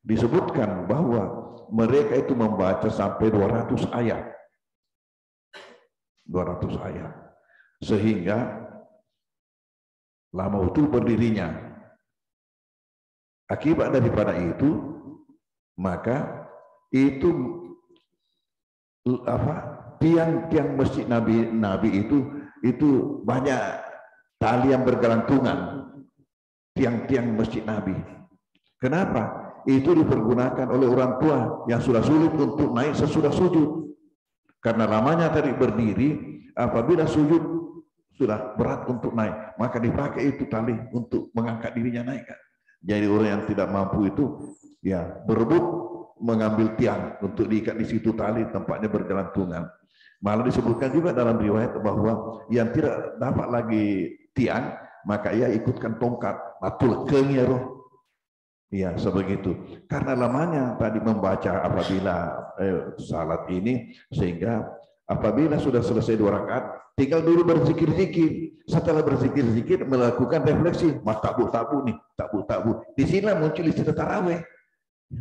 Disebutkan bahwa mereka itu membaca sampai 200 ayat. 200 ayat. Sehingga lama itu berdirinya. Akibat daripada itu, maka itu tiang masjid Nabi itu banyak tali yang bergelantungan. Tiang-tiang masjid Nabi. Kenapa? Itu dipergunakan oleh orang tua yang sudah sulit untuk naik sesudah sujud. Karena lamanya tadi berdiri, apabila sujud sudah berat untuk naik, maka dipakai itu tali untuk mengangkat dirinya naik. Jadi orang yang tidak mampu itu ya berebut mengambil tiang untuk diikat di situ tali, tempatnya bergelantungan. Malah disebutkan juga dalam riwayat bahwa yang tidak dapat lagi tiang, maka ia ikutkan tongkat, atul kengnya roh. Ya, sebegitu. Karena lamanya tadi membaca apabila salat ini, sehingga apabila sudah selesai 2 rakaat, tinggal dulu berzikir-zikir. Setelah berzikir-zikir, melakukan refleksi. Mas tabu-tabu nih, tabu-tabu. Di sini muncul istilah tarawih.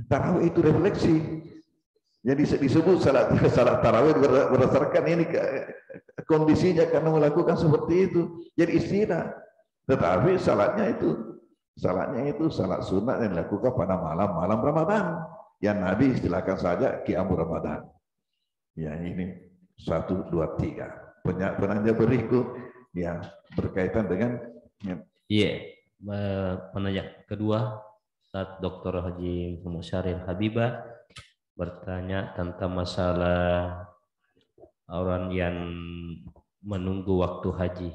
Tarawih itu refleksi. Jadi disebut salat tarawih berdasarkan ini kondisinya karena melakukan seperti itu. Jadi istilah. Tetapi salatnya itu salat sunat yang dilakukan pada malam Ramadan. Yang Nabi istilahkan saja qiyamul Ramadan. Ya ini 1, 2, 3. Penanya berikut yang berkaitan dengan penanya kedua, saat Dr. Haji Muhammad Syarif Habibah bertanya tentang masalah orang yang menunggu waktu haji.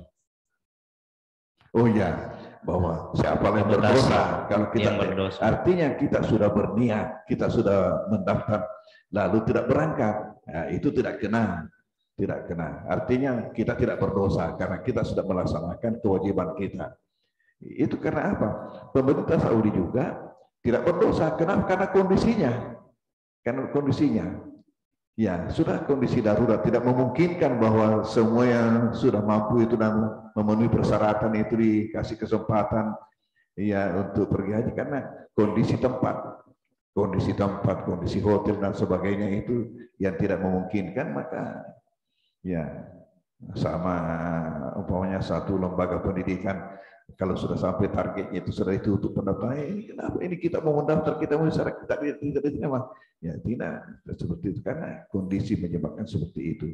Oh ya, bahwa siapa yang berdosa kalau kita berdosa. Artinya kita sudah berniat, kita sudah mendaftar lalu tidak berangkat. Nah, itu tidak kena. Tidak kena. Artinya kita tidak berdosa karena kita sudah melaksanakan kewajiban kita. Itu karena apa? Pemerintah Saudi juga tidak berdosa. Kenapa? Karena kondisinya. Karena kondisinya. Ya, sudah kondisi darurat, tidak memungkinkan bahwa semua yang sudah mampu itu dan memenuhi persyaratan itu dikasih kesempatan ya untuk pergi haji karena kondisi tempat, kondisi hotel dan sebagainya itu yang tidak memungkinkan, maka ya sama umpamanya satu lembaga pendidikan kalau sudah sampai targetnya itu sudah ditutup pendaftaran, ini kenapa ini kita mau mendaftar, kita mau syarat, kita tidak diterima. Ya tidak seperti itu karena kondisi menyebabkan seperti itu.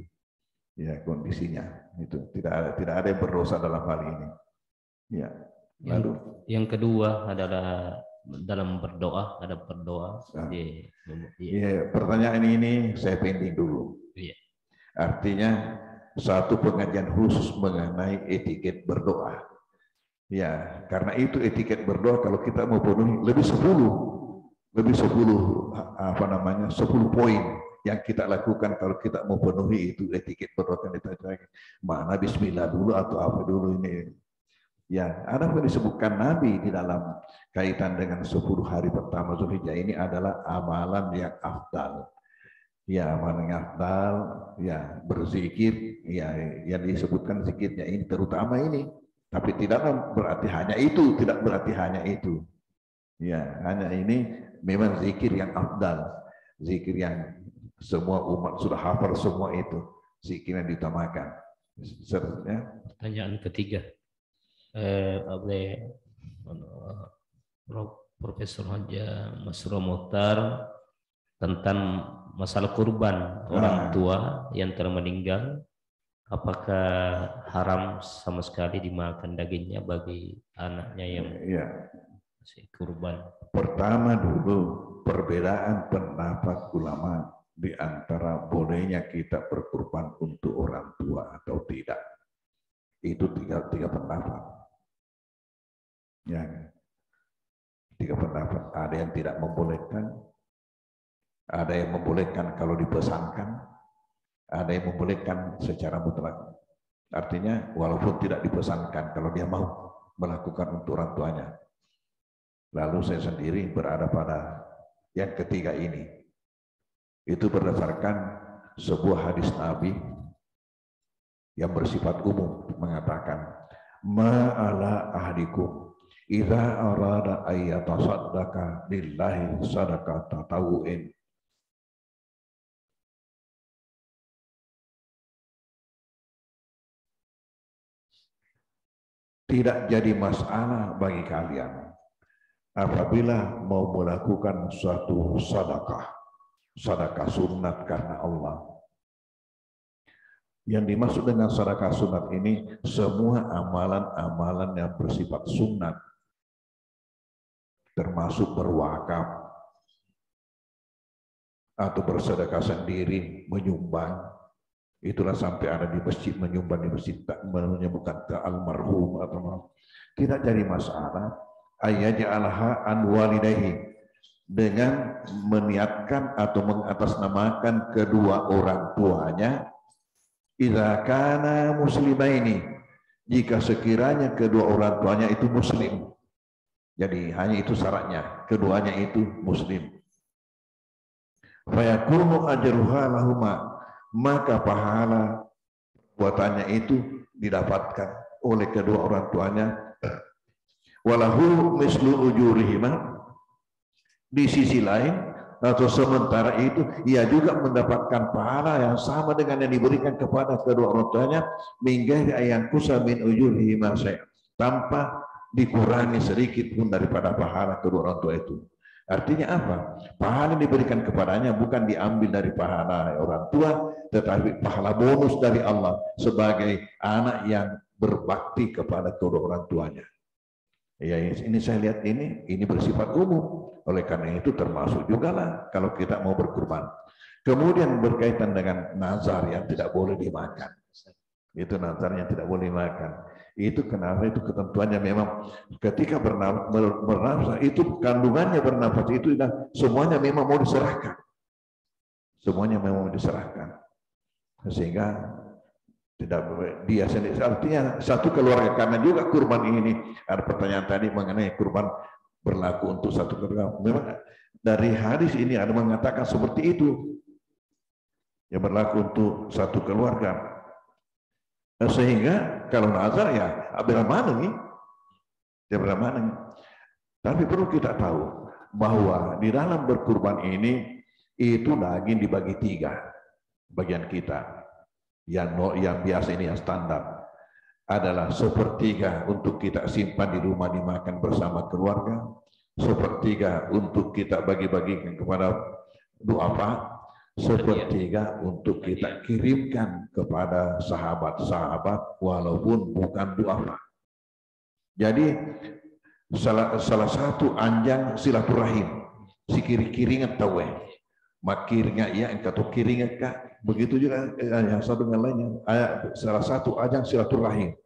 Ya kondisinya itu tidak ada yang berdosa dalam hal ini. Ya. Lalu yang kedua adalah dalam berdoa, ada berdoa. Ya, pertanyaan ini saya pending dulu. Ya. Artinya satu pengajian khusus mengenai etiket berdoa. Ya, karena itu etiket berdoa kalau kita mau penuhi lebih 10 apa namanya 10 poin yang kita lakukan kalau kita mau penuhi itu etiket berdoa yang ditanya mana bismillah dulu atau apa dulu ini. Ya, ada yang disebutkan Nabi di dalam kaitan dengan 10 hari pertama Zulhijjah ini adalah amalan yang afdal. Ya, amalan yang afdal, ya berzikir, ya yang disebutkan zikirnya ini terutama ini. Tapi tidak berarti hanya itu, tidak berarti hanya itu. Ya, hanya ini memang zikir yang afdal, zikir yang semua umat sudah hafal semua itu, zikir yang diutamakan. Seterusnya. Pertanyaan ketiga, oleh Profesor Haji Masrur Mukhtar tentang masalah kurban orang tua yang telah meninggal. Apakah haram sama sekali dimakan dagingnya bagi anaknya yang kurban? Pertama dulu perbedaan pendapat ulama di antara bolehnya kita berkurban untuk orang tua atau tidak. Itu tiga pendapat. Ya, 3 pendapat. Ada yang tidak membolehkan, ada yang membolehkan kalau dipesankan. Ada yang membolehkan secara mutlak. Artinya walaupun tidak dipesankan kalau dia mau melakukan untuk orang tuanya. Lalu saya sendiri berada pada yang ketiga ini. Itu berdasarkan sebuah hadis Nabi yang bersifat umum mengatakan ma'ala ahdikum idza arada ayyatasaddaqa lillahi sadaqata tawu'in. Tidak jadi masalah bagi kalian apabila mau melakukan suatu sedekah sunat karena Allah. Yang dimaksud dengan sedekah sunat ini semua amalan-amalan yang bersifat sunat, termasuk berwakaf atau bersedekah sendiri, menyumbang, Itulah sampai ada di masjid menyumbang di masjid tak menyebutkan ke almarhum atau tidak jadi masalah. Ayyaj'alaha an walidayhi, dengan meniatkan atau mengatasnamakan kedua orang tuanya, idza kana muslimaini, jika sekiranya kedua orang tuanya itu muslim. Jadi hanya itu syaratnya, keduanya itu muslim. Fayakunu ajruha lahuma, maka pahala buatannya itu didapatkan oleh kedua orang tuanya. Walahu mislu ujurihima, di sisi lain atau sementara itu ia juga mendapatkan pahala yang sama dengan yang diberikan kepada kedua orang tuanya, mingga yang kusa min ujurihima, tanpa dikurangi sedikit pun daripada pahala kedua orang tua itu. Artinya apa? Pahala yang diberikan kepadanya bukan diambil dari pahala orang tua, tetapi pahala bonus dari Allah sebagai anak yang berbakti kepada kedua orang tuanya. Ya, ini saya lihat ini bersifat umum. Oleh karena itu termasuk juga lah kalau kita mau berkurban. Kemudian berkaitan dengan nazar yang tidak boleh dimakan. Itu nazar yang tidak boleh dimakan. Itu kenapa? Itu ketentuannya memang ketika bernafas itu kandungannya bernafas itu semuanya memang mau diserahkan. Semuanya memang mau diserahkan. Sehingga tidak dia sendiri, artinya satu keluarga. Karena juga kurban ini ada pertanyaan tadi mengenai kurban berlaku untuk satu keluarga. Memang dari hadis ini ada mengatakan seperti itu, yang berlaku untuk satu keluarga. Sehingga kalau nazar ya mana nih, ya mana nih. Tapi perlu kita tahu bahwa di dalam berkurban ini itu daging dibagi 3 bagian kita. Yang biasa ini yang standar adalah 1/3 untuk kita simpan di rumah dimakan bersama keluarga, 1/3 untuk kita bagi-bagikan kepada duafa, 1/3 untuk kita kirimkan kepada sahabat-sahabat walaupun bukan duafa. Jadi salah satu anjang silaturahim, si kiri-kiringan tahu makirnya ya engkau kiringan kak. Begitu juga yang satu dengan lainnya. Salah satu ajang silaturahim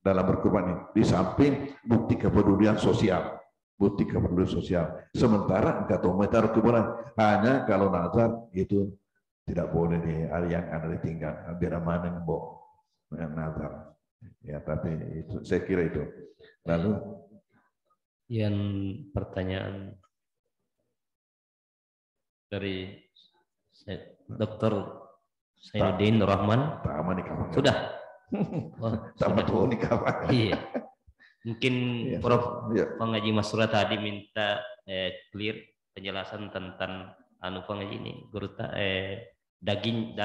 dalam berkurban ini. Di samping bukti kepedulian sosial. Bukti kepedulian sosial. Sementara engkau tahu kebenaran hanya kalau nazar itu tidak boleh yang ada ditinggal. Biar mana ngembok dengan nazar. Ya, tapi itu, saya kira itu. Lalu yang pertanyaan dari Dr. Zainuddin Rahman. Sudah. Oh, sudah. Iya. Mungkin ya, Prof. Ya. Pengaji Masura tadi minta clear penjelasan tentang pengaji ini guru daging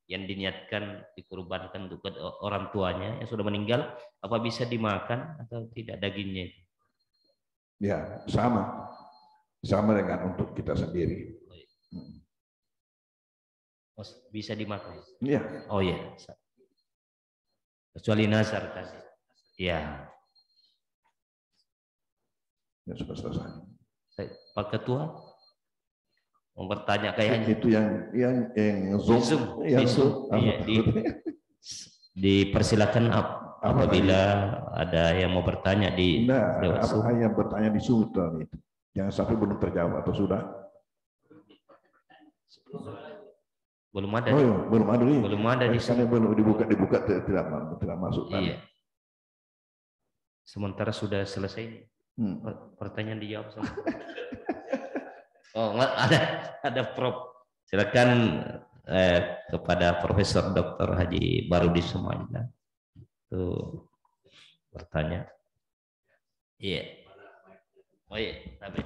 yang diniatkan dikurbankan untuk orang tuanya yang sudah meninggal, apa bisa dimakan atau tidak dagingnya? Ya, sama dengan untuk kita sendiri. Oh, bisa dimakan? Iya. Oh iya. Kecuali nazar tadi. Ya. Ya sudah selesai. Pak Ketua mau bertanya kayaknya. Itu yang Zoom. Iya, dipersilakan apabila ada yang mau bertanya di Zoom. Yang bertanya di Zoom itu. Jangan sampai belum terjawab atau sudah. Belum ada. Oh, iya, belum ada nih. Belum ada di sana belum dibuka tidak masuk. Iya. Sementara sudah selesai. Pertanyaan dijawab sama. Oh, ada Prof. Silakan kepada Profesor Dr. Haji Barudi Sumaila. Tuh bertanya. Iya. Oh iya, tapi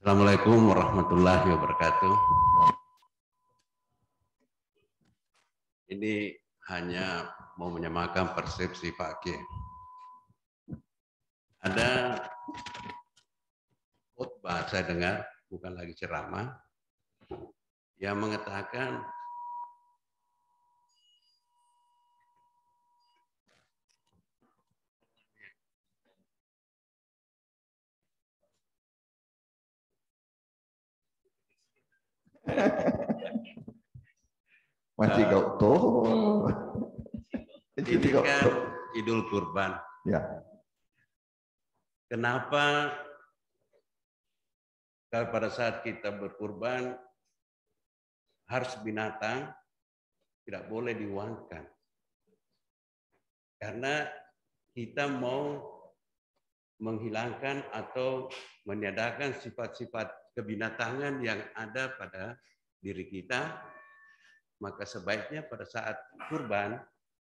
Assalamualaikum warahmatullahi wabarakatuh. Ini hanya mau menyamakan persepsi Pak G. Ada khotbah saya dengar, bukan lagi ceramah, yang mengatakan Masih kau tahu. Ini kan Idul Kurban. Ya. Kenapa kalau pada saat kita berkurban harus binatang, tidak boleh diuangkan? Karena kita mau menghilangkan atau meniadakan sifat-sifat kebinatangan yang ada pada diri kita, maka sebaiknya pada saat kurban,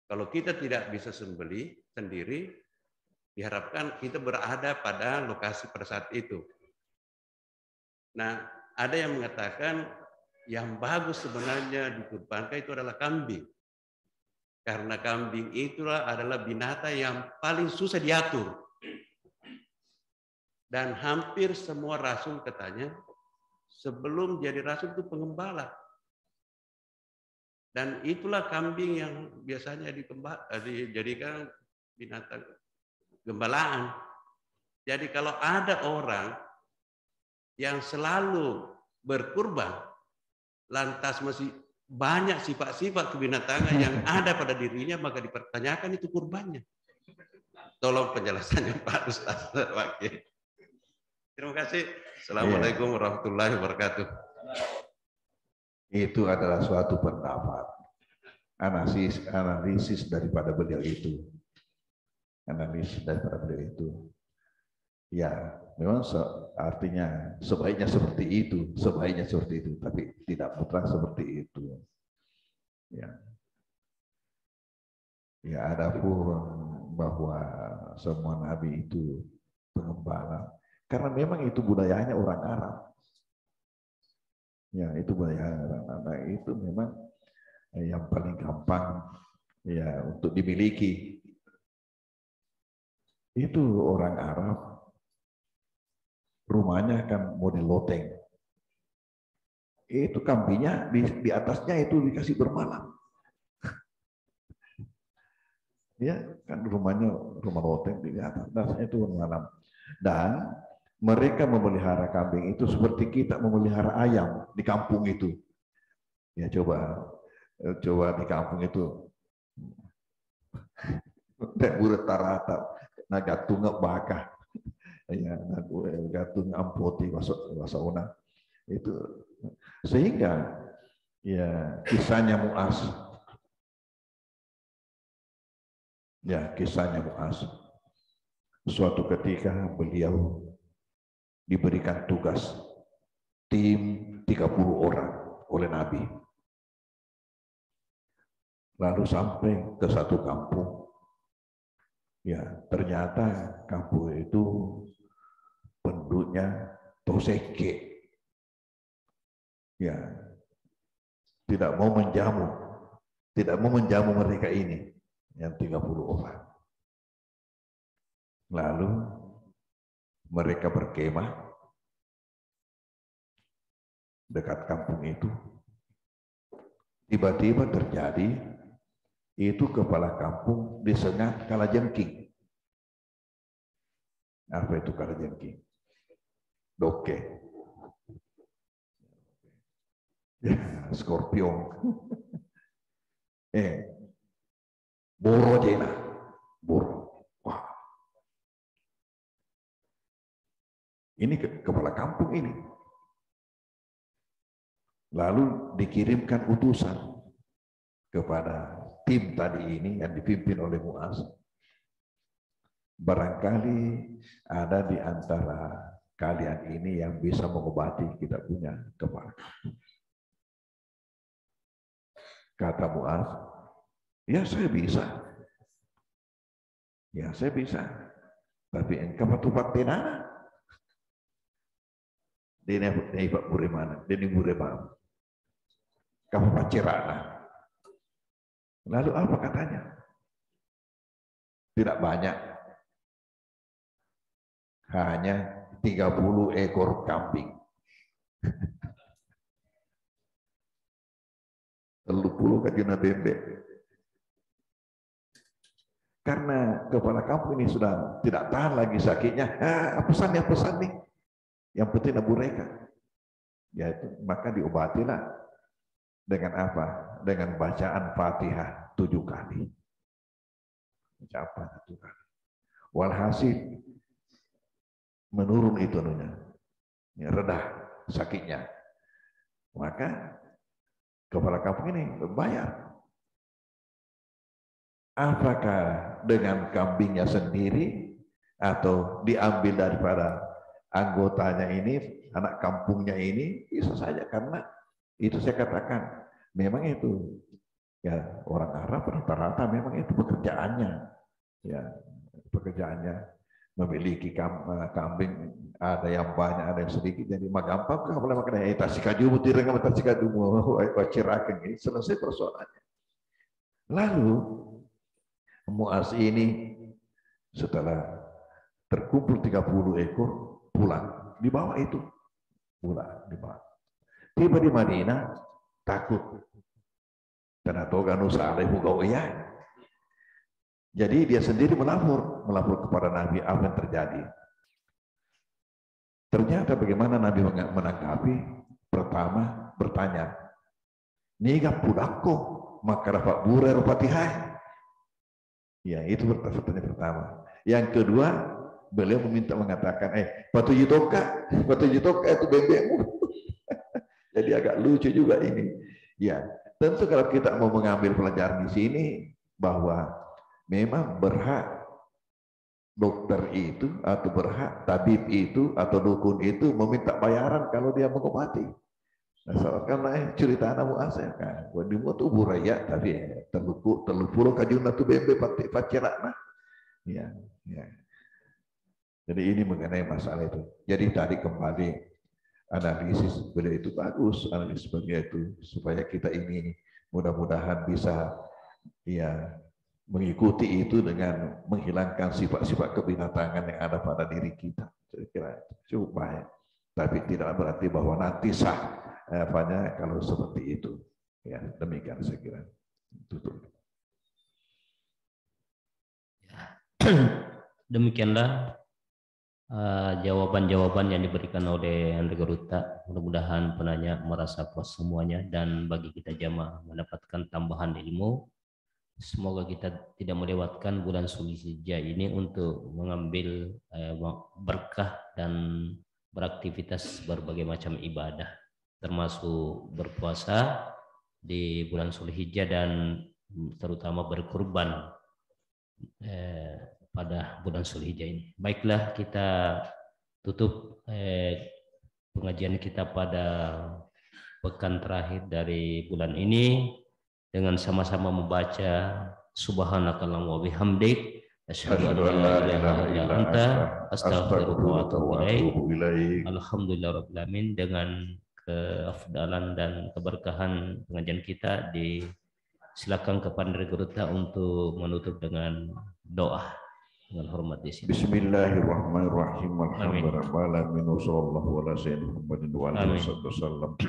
kalau kita tidak bisa sembelih sendiri, diharapkan kita berada pada lokasi pada saat itu. Nah, ada yang mengatakan yang bagus sebenarnya dikurbankan itu adalah kambing. Karena kambing itulah adalah binatang yang paling susah diatur. Dan hampir semua rasul katanya, sebelum jadi rasul itu pengembala. Dan itulah kambing yang biasanya dijadikan binatang gembalaan. Jadi kalau ada orang yang selalu berkurban, lantas masih banyak sifat-sifat kebinatangan yang ada pada dirinya, maka dipertanyakan itu kurbannya. Tolong penjelasannya Pak Ustaz. Terima kasih. Assalamualaikum warahmatullahi wabarakatuh. Itu adalah suatu pendapat. Analisis daripada beliau itu. Analisis daripada beliau itu. Ya, memang artinya sebaiknya seperti itu, tapi tidak mutlak seperti itu. Ya. Ya, adapun bahwa semua nabi itu pengembala, karena memang itu budayanya orang Arab. Ya, itu budaya orang Arab. Itu memang yang paling gampang ya untuk dimiliki. Itu orang Arab. Rumahnya kan model loteng. Itu kambingnya di atasnya itu dikasih bermalam. Ya, kan rumahnya rumah loteng di atasnya itu bermalam. Dan mereka memelihara kambing itu seperti kita memelihara ayam di kampung itu. Ya coba di kampung itu. Buret tarata, naga tunggak bakah. Ya, gatung ampoti wasauna itu, sehingga ya kisahnya Mu'az, suatu ketika beliau diberikan tugas tim 30 orang oleh Nabi, lalu sampai ke satu kampung. Ya, ternyata kampung itu penduduknya toseke. Ya, tidak mau menjamu mereka ini, yang 30 orang. Lalu mereka berkemah dekat kampung itu. Tiba-tiba terjadi itu kepala kampung disengat kalajengking. Apa itu kalajengking? Doke. Ya, skorpion. Boro jena. Boro. Wah. Ini kepala kampung ini. Lalu dikirimkan utusan kepada tim tadi ini yang dipimpin oleh Mu'az. Barangkali ada di antara kalian ini yang bisa mengobati kita punya kepala kampung. Kata Mu'az, ya saya bisa. Ya saya bisa. Tapi engkau patupat tenana. Dia Pak Buremana, dia Buremana. Kamu pacerana. Lalu apa katanya? Tidak banyak. Hanya 30 ekor kambing. 30 kajuna bebek. Karena kepala kampung ini sudah tidak tahan lagi sakitnya. Pesan nih. Yang penting Abu Reka. ya itu maka diobatilah dengan apa? Dengan bacaan Fatihah 7 kali. Baca 7 kali. Walhasil menurun itu ya, redah sakitnya. Maka kepala kampung ini bayar. Apakah dengan kambingnya sendiri atau diambil daripada anggotanya ini, anak kampungnya ini, bisa saja, karena itu saya katakan memang itu ya orang Arab rata-rata memang itu pekerjaannya, ya pekerjaannya memiliki kambing, ada yang banyak, ada yang sedikit, jadi mah gampang kan boleh makan tasikaju butir dengan tasikaju wacirakan ini selesai persoalannya. Lalu Muaz ini setelah terkumpul 30 ekor pulang, dibawa itu pulang, dibawa. Tiba di Madinah takut. Tanatoga nusa alaihi gawiyah. Jadi dia sendiri melapor kepada Nabi apa yang terjadi. Ternyata bagaimana Nabi menanggapi? Pertama bertanya, niga pudakko maka dapat burai Fatihah. Ya itu pertanyaan pertama. Yang kedua beliau mengatakan, patujutoka itu bebekmu. Jadi agak lucu juga ini. Ya tentu kalau kita mau mengambil pelajaran di sini bahwa memang berhak dokter itu atau berhak tabib itu atau dukun itu meminta bayaran kalau dia mengobati. Nah, karena cerita anak Muaz kan, di mutu buraya tapi terlupu kajuna tu bembe pacerak nah. Ya. Jadi ini mengenai masalah itu. Jadi tadi kembali analisis beliau itu bagus, analisis beliau itu supaya kita ini mudah-mudahan bisa ya mengikuti itu dengan menghilangkan sifat-sifat kebinatangan yang ada pada diri kita. Saya kira cukup baik. Tapi tidak berarti bahwa nanti sah kalau seperti itu. Ya, demikian saya kira. Tutup. Demikianlah jawaban-jawaban yang diberikan oleh Andre Garuta. Mudah-mudahan penanya merasa puas semuanya, dan bagi kita jamaah mendapatkan tambahan ilmu. Semoga kita tidak melewatkan bulan Zulhijjah ini untuk mengambil berkah dan beraktivitas berbagai macam ibadah, termasuk berpuasa di bulan Zulhijjah dan terutama berkurban pada bulan Zulhijjah ini. Baiklah, kita tutup pengajian kita pada pekan terakhir dari bulan ini dengan sama-sama membaca Subhanakallahumma wa bihamdik asyhadu an la ilaha illa anta astaghfiruka wa atubu ilaik. Alhamdulillahirabbil alamin. Dengan keafdalan dan keberkahan pengajian kita, silakan kepada Andre Garuta untuk menutup dengan doa dengan hormat di sini. Bismillahirrahmanirrahim. Alhamdulillahirabbil sallallahu ala sayyidina Muhammadin wa alihi wasallam.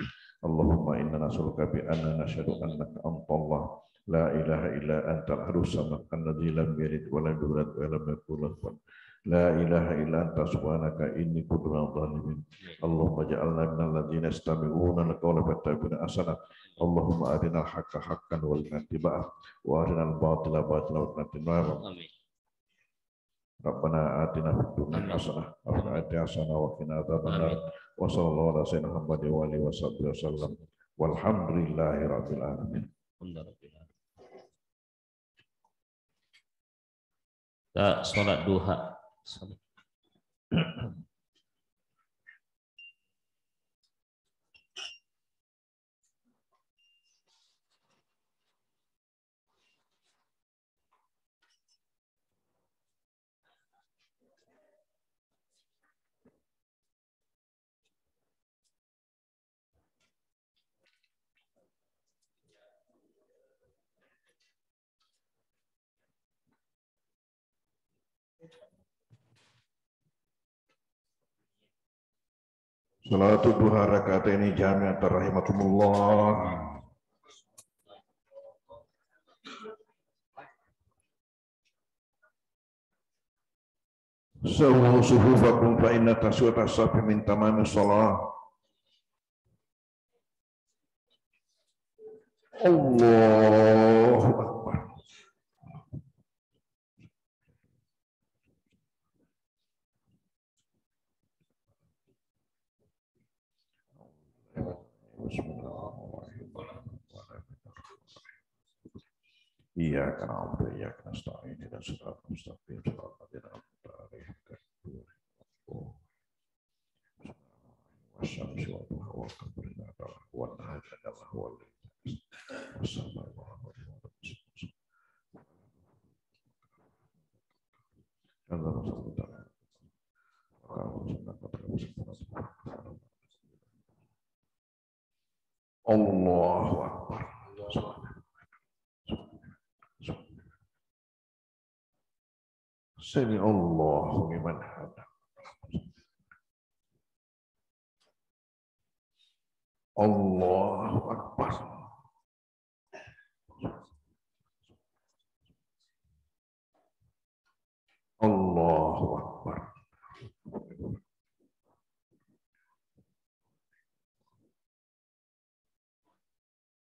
Allahumma inna nas'aluka bi anna nashhadu annaka antallah la ilaha illa anta al-ahadus samad alladzi lam yalid wa lam yulad wa lam yakul lahu kufuwan ahad. La ilaha illa anta subhanaka inni kuntu minadh dhalimin. Allahumma ja'alna minal ladzina yastami'una al-qawla fattabi'una ahsana. Allahumma arinal haqqa haqqan warzuqna ittiba'ah wa arinal batila batilan warzuqna ijtinabah. Amin. Rabbana atina fid dunya hasanah wa fil akhirati hasanah wa qina adzabannar. Wa sallallahu ala sayyidina Muhammadin wa alihi wasallam. Walhamdulillahi rabbil alamin. Kita sholat duha. Salatu duha raka'ataini jami'atan rahimakumullah. Sawu suhufakum fa inna taswata safi min tamami shalah. Allahu Akbar. Iyyaka na'budu wa iyyaka nasta'in ihdinas siratal mustaqim siratal ladzina an'amta 'alaihim ghairil wasyamsi wal duha wal qamari wan nahari wal laili was-samaa'i wal ardi Allahu Akbar. Sami Allahu liman hamdah. Allahu Akbar. Allahu Akbar.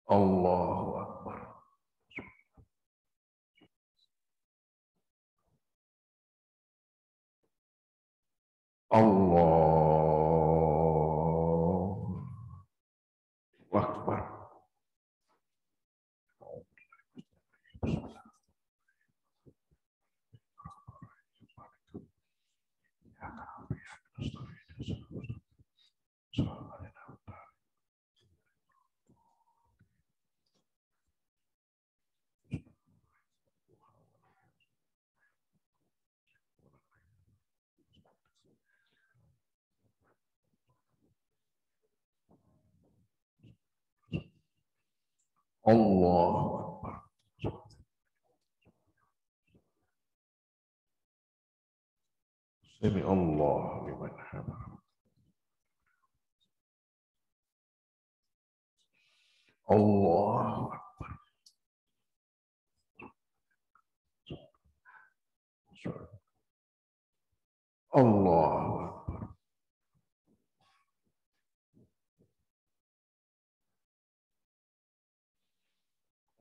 Allahu Akbar. Allahu Akbar. Allahu Akbar. Sami Allah liman hamdah. Allahu Akbar. Allahu Akbar.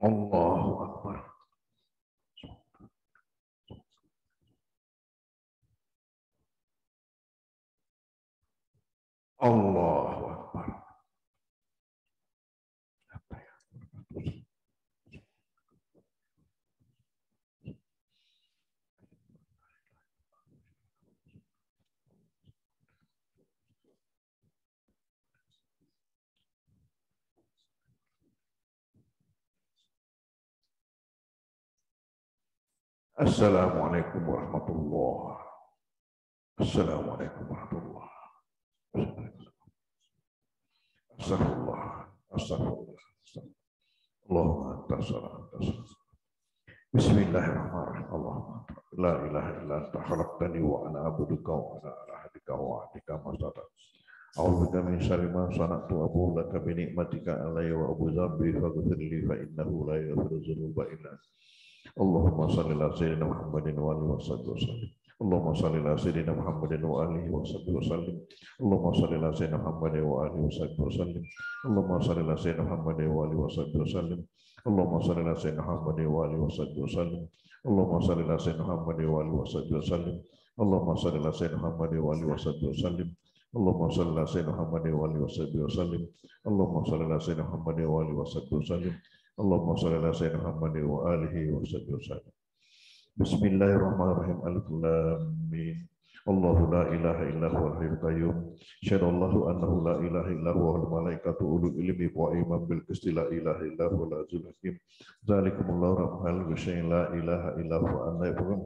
Allahu Akbar. Allahu Akbar. Assalamualaikum warahmatullahi wabarakatuh. Assalamualaikum warahmatullahi wabarakatuh. Astagfirullah. Astagfirullah. Allahumma anta salam. Bismillahirrahmanirrahim. Allahumma la ilaha illa anta khalaqtani wa ana abduka wa ana ala ahdika wa ahdika mastata'tu. A'udzubika min syarri ma sana'tu wa abu'u laka bi ni'matika alayya wa abu'u dzambi faghfir li fa innahu la yaghfiru dzunuba illa anta. Allahumma shalli ala sayyidina Muhammadin wa alihi wasallam. Allahumma shalli ala sayyidina Muhammadin wa alihi wasallam. Allahumma shalli ala sayyidina Muhammadin wa alihi wasallam. Allahumma shalli ala sayyidina Muhammadin wa alihi wasallam. Allahumma shalli ala sayyidina Muhammadin wa alihi wasallam. Allahumma shalli ala sayyidina Muhammadin wa alihi wasallam. Allahumma shalli ala sayyidina Muhammadin wa alihi wasallam. Allahumma shalli ala sayyidina Muhammadin wa alihi wasallam. Allahumma shalli ala sayyidina Muhammadin wa alihi wasallam. Allahumma shalli ala sayyidina Muhammadin wa alihi wasallam. Bismillahirrahmanirrahim. Alif lam mim. Allahu la ilaha illa huwal hayyul qayyum. Syadallahu annahu la ilaha illa huwal malaikatu ulul ilmi qa'iman bil qisti la ilaha illa huwal azizul hakim. Dzalikumullahu rabbul syai'in la ilaha illa huwa an-nabiyyun.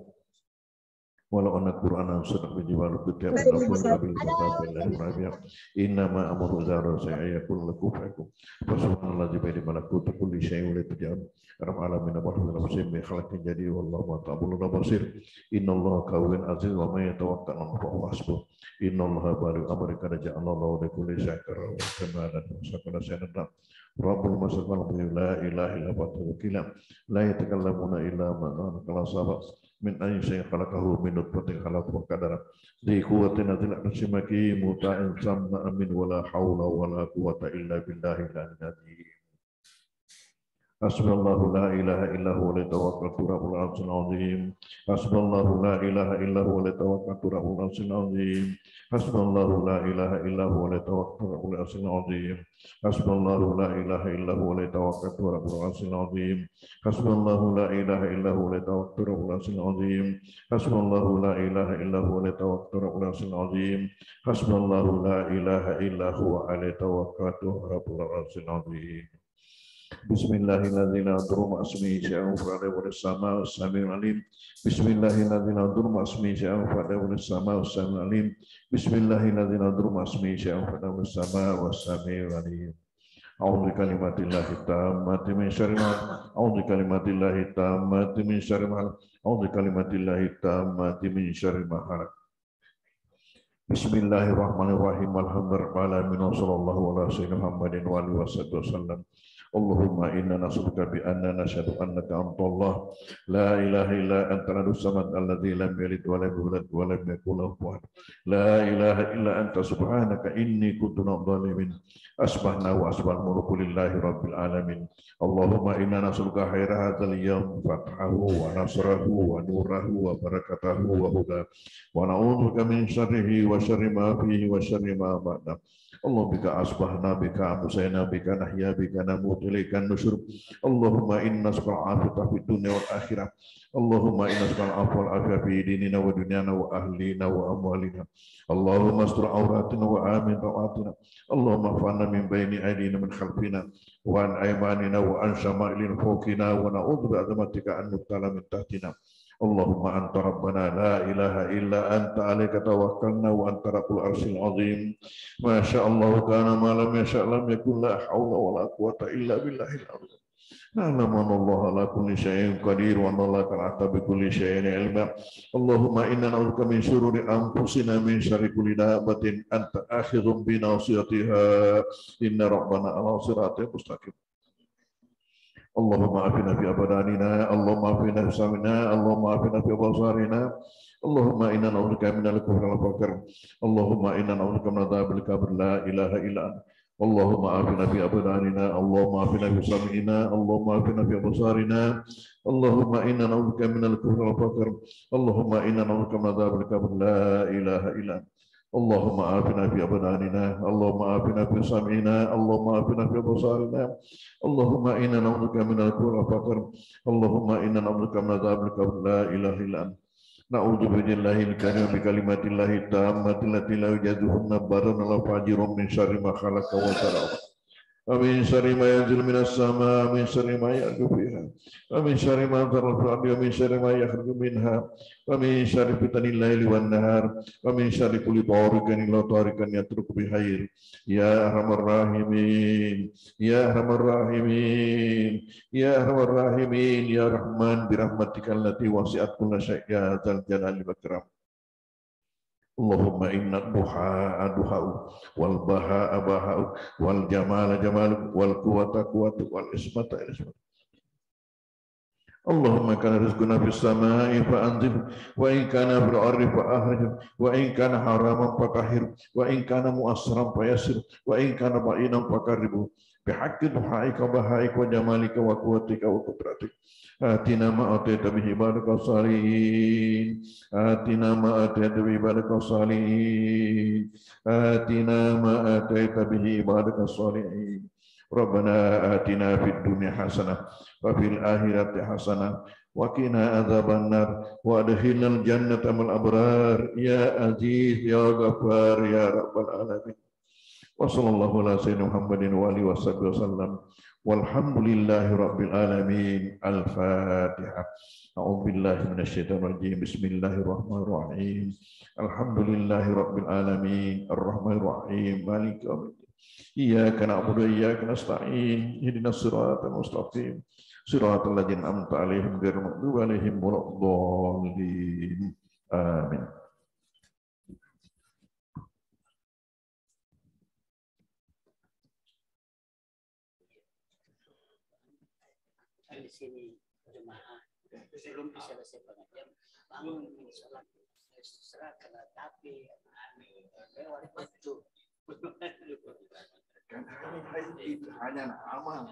Walau anak Quran sudah menjiwal kutiap menapun abil katabil dan rabiah. Innama amru zara sayakul lakum fakum. Subhanallah jibadi malakutu kulli syai'in wa tajam. Rabb alamin wa nafsin bi khalaqin jadi wallahu ta'ala basir. Innallaha qawiyun aziz wa may yatawakkal 'ala Allahi hasbuh. Innallaha baligh amri qad ja'alallahu li kulli syai'in wa kamalan wa sakana sayyidina. Rabbul masal la ilaha illa huwa tawakkala la yatakallamuna illa man qala sabaq. Min ayyi syai'in khalaqahu min nutfatin khalaqahu qadara li quwwatin la tusimaki muta'in samma amin wala haula wala quwwata illa billahi al-'aliyyil azim. Hasbunallahu la ilaha illa huwa alaihi tawakkaltu rabbul arsyil azim. Hasbunallahu la ilaha illa huwa alaihi tawakkaltu rabbul arsyil azim. Hasbunallahu la ilaha illa huwa alaihi tawakkaltu rabbul arsyil azim. Hasbunallahu la ilaha illa huwa alaihi tawakkaltu rabbul arsyil azim. Hasbunallahu la ilaha illa huwa alaihi tawakkaltu rabbul arsyil azim. Hasbunallahu la ilaha illa huwa alaihi tawakkaltu rabbul arsyil azim. Hasbunallahu la ilaha illa huwa alaihi tawakkaltu rabbul arsyil azim. Bismillahirrahmanirrahim. Durma asmi sya'u fa'ala wa sama samiul alim. Bismillahirrahmanirrahim. Durma asmi sya'u fa'ala wa sama samiul alim. Bismillahirrahmanirrahim. Durma asmi sya'u fa'ala wa sama samiul alim. A'udzu kalimatillahi tammati min syarri ma a'udzu kalimatillahi tammati min syarri ma a'udzu kalimatillahi tammati min syarri ma khalaq. Bismillahirrahmanirrahim. Alhamdulillahirabbil alamin wa sallallahu ala sayyidina Muhammadin wa alihi wasallam. Allahumma inna nas'aluka bi anna nashhadu annaka antallah la ilaha illa anta al-samad alladzi lam yalid wa lam yulad wa lam yakul lahu kufuwan ahad. La ilaha illa anta subhanaka inni kuntu minadh dhalimin. Asbahna wa asbahal mulku lillahi rabbil alamin. Allahumma inna nas'aluka khaira hadzal yawm fathahu wa nasrahu wa nurahu wa barakatahu wa hudahu wa na'udzubika min syarrihi wa syarri ma fihi wa syarri ma ba'da. Allah bika asbahna bika amsayna bika nahya bika namut ilaika nusyur. Allahumma inna nas'aluka al-afiyata fid dunya wal akhirah. Allahumma inna nas'aluka al-afwa wal afiyata fi dinina wa dunyana wa ahlina wa amwalina. Allahumma astur auratina wa amin rawatina. Allahumma fa'na min baini aydina min khalfina wa an aymanina wa an shama'ilina fawqina wa na'udzu bi'azamatika an nubtala min tahtina. Allahumma anta rabbana la ilaha illa anta alaika tawakkalna wa anta rabbul arsyil azim. Ma syaa Allah kana ma lam yasha' lam yakun la haula wa la quwwata illa billahil azim. Na'lamu Allah ala kulli syai'in qadir wa Allah ta'ala bi kulli syai'in ilma. Allahumma inna na'udzuka min syururi anfusina min syarri kulli dabbatin anta akhidhum bi nasiyatiha. Inna rabbana ala siratin mustaqim. Allahumma afina fi abadanina, Allahumma afina fi samina, Allahumma afina fi abasarina, Allahumma inna na'udzubika minal kufri wal faqr, Allahumma inna na'udzubika min adzabil qabr, la ilaha illa anta. Allahumma afina fi abadanina, Allahumma afina fi samina, Allahumma afina fi abasarina, Allahumma inna na'udzubika minal kufri wal faqr, Allahumma inna na'udzubika min adzabil qabr, la ilaha illa anta. Allahumma afina fi abdanina, Allahumma afina fi sam'ina, Allahumma afina fi absarina, Allahumma inna na'udzubika minal kufri wal faqr, Allahumma inna na'udzubika min adzabil qabr, la ilaha illa anta. Na'udzu billahi al-karim bi kalimatillahi tammati allati la yujazuhunna barran la fajirun min syarri ma khalaqa wa tara'a. Amin syarri ma yanzilu minas sama, amin syarri ma ya'ruju fiha, amin syarri ma zarra fil ardi, amin syarri ma yakhruju minha, amin syarri fitanil laili wan nahar, amin syarri kulli tariqin ila tariqin yatruku bi khair. Ya arhamar rahimin, ya arhamar rahimin, ya arhamar rahimin, ya Rahman bi rahmatika allati wasi'at kulla syai'in ya dzal jalali wal ikram. Allahumma inna duhaa duha'u wal baha'a baha'u wal jamala jamalu wal quwwata quwwatu wal ismata ismatu. Allahumma kana rizquna fis samai fa anzil wa in kana fil ardi fa ahrij wa in kana haraman fa tahhir wa in kana mu'assiran fa yassir wa in kana ba'inan fa qarrib bi haqqi duha'ika baha'ika wa jamalika wa quwwatika wa qudratika. Atina ma ataita bihi ibadaka salihin, atina ma ataita bihi ibadaka salihin, atina ma ataita bihi ibadaka salihin. Rabbana atina fid dunya hasanah wa fil akhirati hasanah wa qina adzabannar wa adkhilnal jannata mal abrar ya aziz ya ghaffar ya rabbal alamin. Wa sallallahu ala sayyidina Muhammadin wa alihi wasallam. Walhamdulillahi rabbil alamin. Al-Fatihah. A'udzu billahi minasyaitonir rajim. Bismillahirrahmanirrahim. Alhamdulillahi rabbil alamin. Arrahmanir rahim. Maliki yaumiddin. Iyyaka na'budu wa iyyaka nasta'in. Ihdinas siratal mustaqim. Siratal ladzina an'amta 'alaihim ghairil maghdubi 'alaihim waladdallin. Amin. Di sini jemaah sebelum selesai pengajian bangun sholat serahkan tapi wali itu kan hanya amal.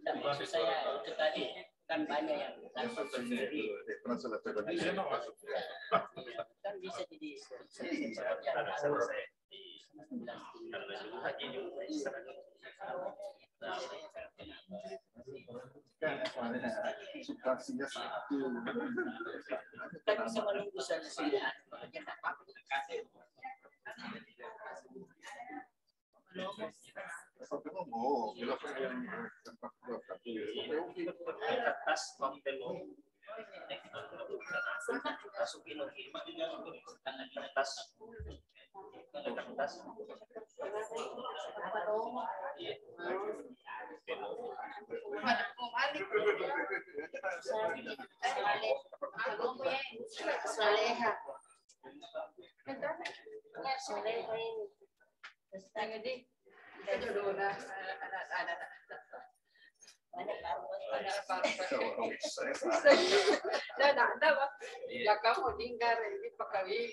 Maksud saya itu tadi kan banyak yang langsung sendiri. Kan bisa jadi substansinya satu. kita bisa menunggu saja. Kamu tinggal ini pakai